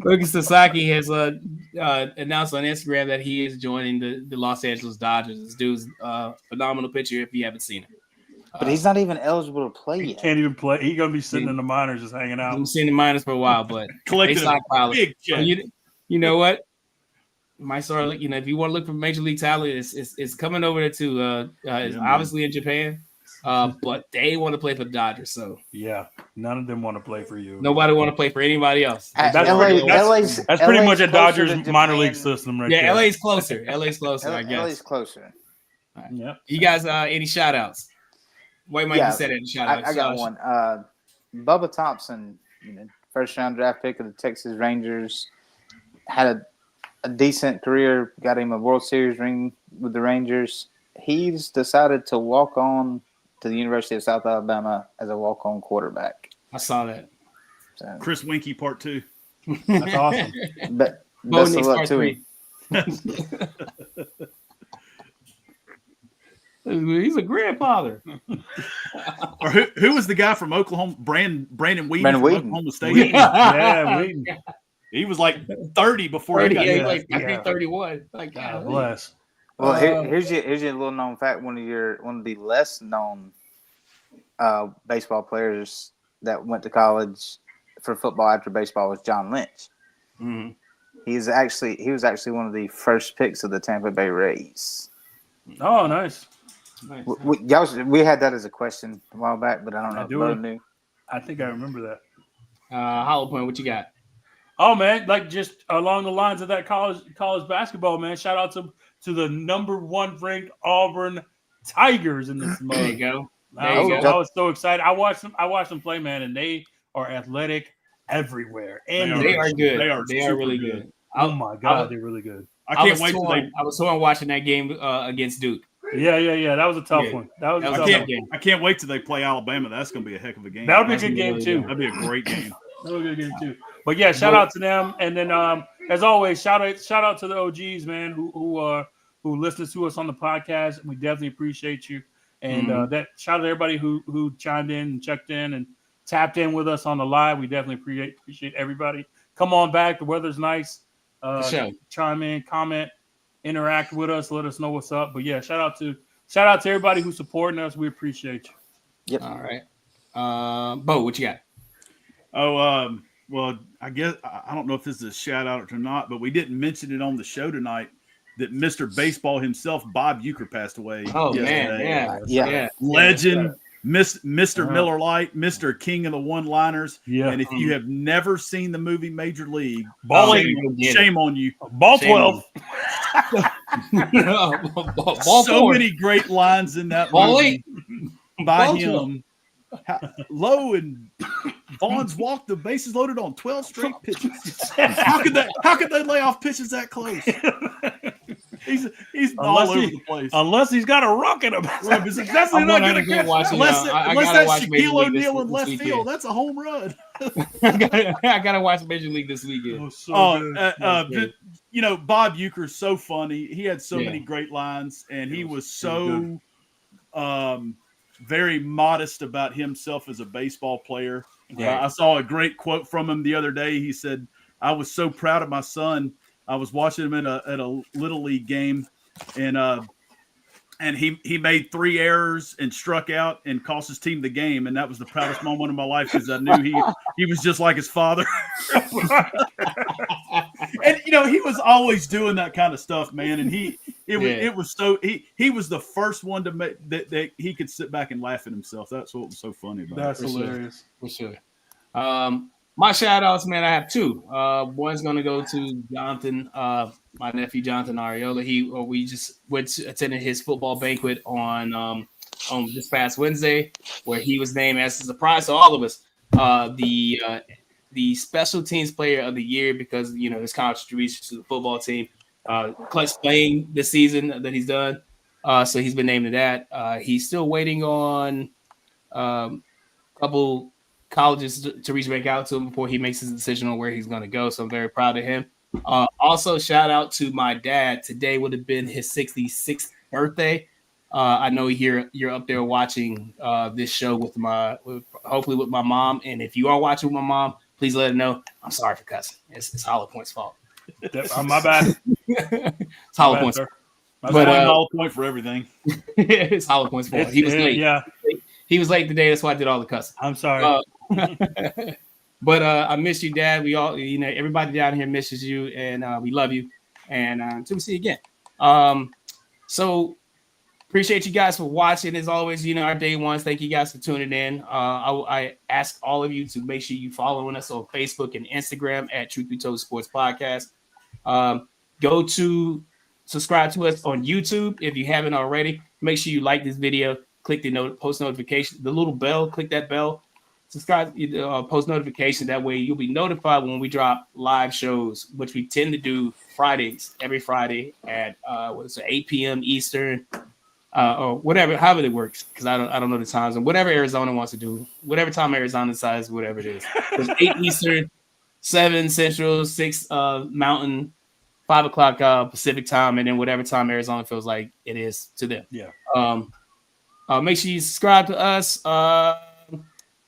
A: Lucas Sasaki has announced on Instagram that he is joining the Los Angeles Dodgers. This dude's phenomenal pitcher if you haven't seen him.
B: But he's not even eligible to play
D: He
B: yet.
D: can't even play. He's gonna be sitting in the minors just hanging out.
A: I've seen the minors for a while, but
C: Collected
A: they
C: a
A: stockpile it.
C: big check.
A: You know what? Might start. You know, if you want to look for major league talent, it's coming over there too. It's obviously in Japan, but they want to play for the Dodgers. So
D: yeah, none of them want to play for you.
A: nobody want to play for anybody else.
D: That's
B: LA's
D: pretty much a
B: closer
D: Dodgers
B: to Japan.
D: minor league system, right
A: Yeah,
D: there.
A: LA's closer. LA's closer, I guess.
B: LA's closer.
A: Right.
D: Yeah.
A: You guys, any shout outs? Wait, Mike,
B: Yeah,
A: you said it. Shout outs.
B: I got one. Bubba Thompson, first round draft pick of the Texas Rangers, had a decent career, got him a World Series ring with the Rangers. He's decided to walk on to the University of South Alabama as a walk-on quarterback.
A: I saw that.
B: So,
C: Chris Winkie Part 2.
D: That's awesome.
B: but
A: Bo
B: best of
A: Nix
B: luck
A: Part
B: to
A: 3.
B: him.
A: He's a grandfather.
C: Or who was the guy from Oklahoma? Brandon Weeden from Oklahoma State.
D: Yeah, Wheaton.
C: He was like 30 before
A: 30,
C: he got
A: yeah,
C: drafted.
A: like I think 31. Like
D: God bless.
B: Well, here's your little known fact. One of the less known baseball players that went to college for football after baseball was John Lynch.
A: Mm-hmm.
B: He was actually one of the first picks of the Tampa Bay Rays.
D: Oh, nice.
A: Nice.
B: We had that as a question a while back, but I don't know
D: I
B: if
D: do
B: Bo
D: it.
B: knew.
D: I think I remember that.
A: Hollow Point, what you got?
D: Oh man, like just along the lines of that college basketball, man. Shout out to the number 1 ranked Auburn Tigers in this mug.
A: There you go.
D: I was so excited. I watched them play, man, and they are athletic everywhere. And
A: They are good.
C: They are
A: They are really
C: super
A: good.
D: Oh my God, they're really good.
C: I can't wait till
A: I was torn watching that game against Duke.
D: Yeah. That was a tough one. That was a tough one.
C: I can't wait till they play Alabama. That's going to be a heck of a game.
D: That would be a good game too.
C: That'd be a great game.
D: That would be a good game too. But yeah, shout out to them, and then as always, shout out to the OGs, man, who listens to us on the podcast. We definitely appreciate you, and that shout out to everybody who chimed in and checked in and tapped in with us on the live. We definitely appreciate everybody. Come on back. The weather's nice. Chime in, comment, interact with us. Let us know what's up. But yeah, shout out to everybody who's supporting us. We appreciate you.
B: Yep.
A: All right. Bo, what you got?
C: Oh, well, I guess I don't know if this is a shout out or not, but we didn't mention it on the show tonight that Mr. Baseball himself, Bob Uecker, passed away.
A: Oh
C: yesterday.
A: man,
B: Yeah.
C: Legend, Mr. Miller Lite, Mr. King of the one-liners.
D: Yeah.
C: And if you have never seen the movie Major League,
A: Shame
C: on you.
D: Ball 12.
A: Ball
C: Many great lines in that
A: Ball
C: movie
A: 8.
C: by
A: Ball
C: him. Lowe and Vaughns walked the bases loaded on 12 straight pitches. How could they lay off pitches that close? He's all over the place.
D: Unless he's got a rock in him.
C: He's definitely not going to catch unless that's Shaquille O'Neal in left field. That's a home run.
A: I gotta watch Major League this weekend.
C: Bob Uecker's so funny. He had so many great lines, and he was so very modest about himself as a baseball player. I saw a great quote from him the other day. He said, "I was so proud of my son. I was watching him at a little league game, and he made 3 errors and struck out and cost his team the game. And that was the proudest moment of my life because I knew he was just like his father." And he was always doing that kind of stuff, man. And he was the first one to make that he could sit back and laugh at himself. That's what was so funny about
D: That's
C: it.
D: hilarious.
A: For sure. My shout outs, man, I have 2. One's going to go to Jonathan, my nephew, Jonathan Ariola. We just attended his football banquet on this past Wednesday, where he was named as a surprise to all of us, the special teams player of the year because, his contributions to the football team, clutch playing this season that he's done. So he's been named to that. He's still waiting on a couple colleges to reach back out to him before he makes his decision on where he's going to go. So I'm very proud of him. Also, shout out to my dad. Today would have been his 66th birthday. I know you're up there watching this show hopefully with my mom. And if you are watching with my mom, please let her know I'm sorry for cussing. It's Hollow Point's fault.
D: My bad.
A: It's Hollow Point's fault.
C: But Hollow Point for everything.
A: It's Hollow Point's fault. He was late.
D: Yeah,
A: he was late today. That's why I did all the cussing.
D: I'm sorry.
A: But I miss you, Dad. We all, everybody down here misses you, and we love you. And until we see you again. So appreciate you guys for watching. As always, our day ones. Thank you guys for tuning in. I ask all of you to make sure you following us on Facebook and Instagram at Truth Be Told Sports Podcast. Go to subscribe to us on YouTube if you haven't already. Make sure you like this video. Click the post notification, the little bell. Click that bell. Subscribe, post notification. That way you'll be notified when we drop live shows, which we tend to do Fridays, every Friday at 8 p.m. Eastern, or whatever, however it works, because I don't know the times, and whatever Arizona wants to do, whatever time Arizona decides, whatever it is. It's 8 Eastern, 7 Central, 6 Mountain, 5 o'clock Pacific time, and then whatever time Arizona feels like it is to them.
D: Yeah.
A: Make sure you subscribe to us.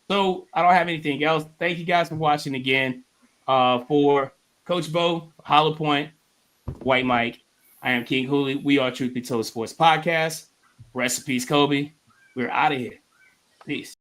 A: So I don't have anything else. Thank you guys for watching again. For Coach Bo, Hollow Point, White Mike, I am King Hooley. We are Truth Be Told Sports Podcast. Rest in peace, Kobe. We're out of here. Peace.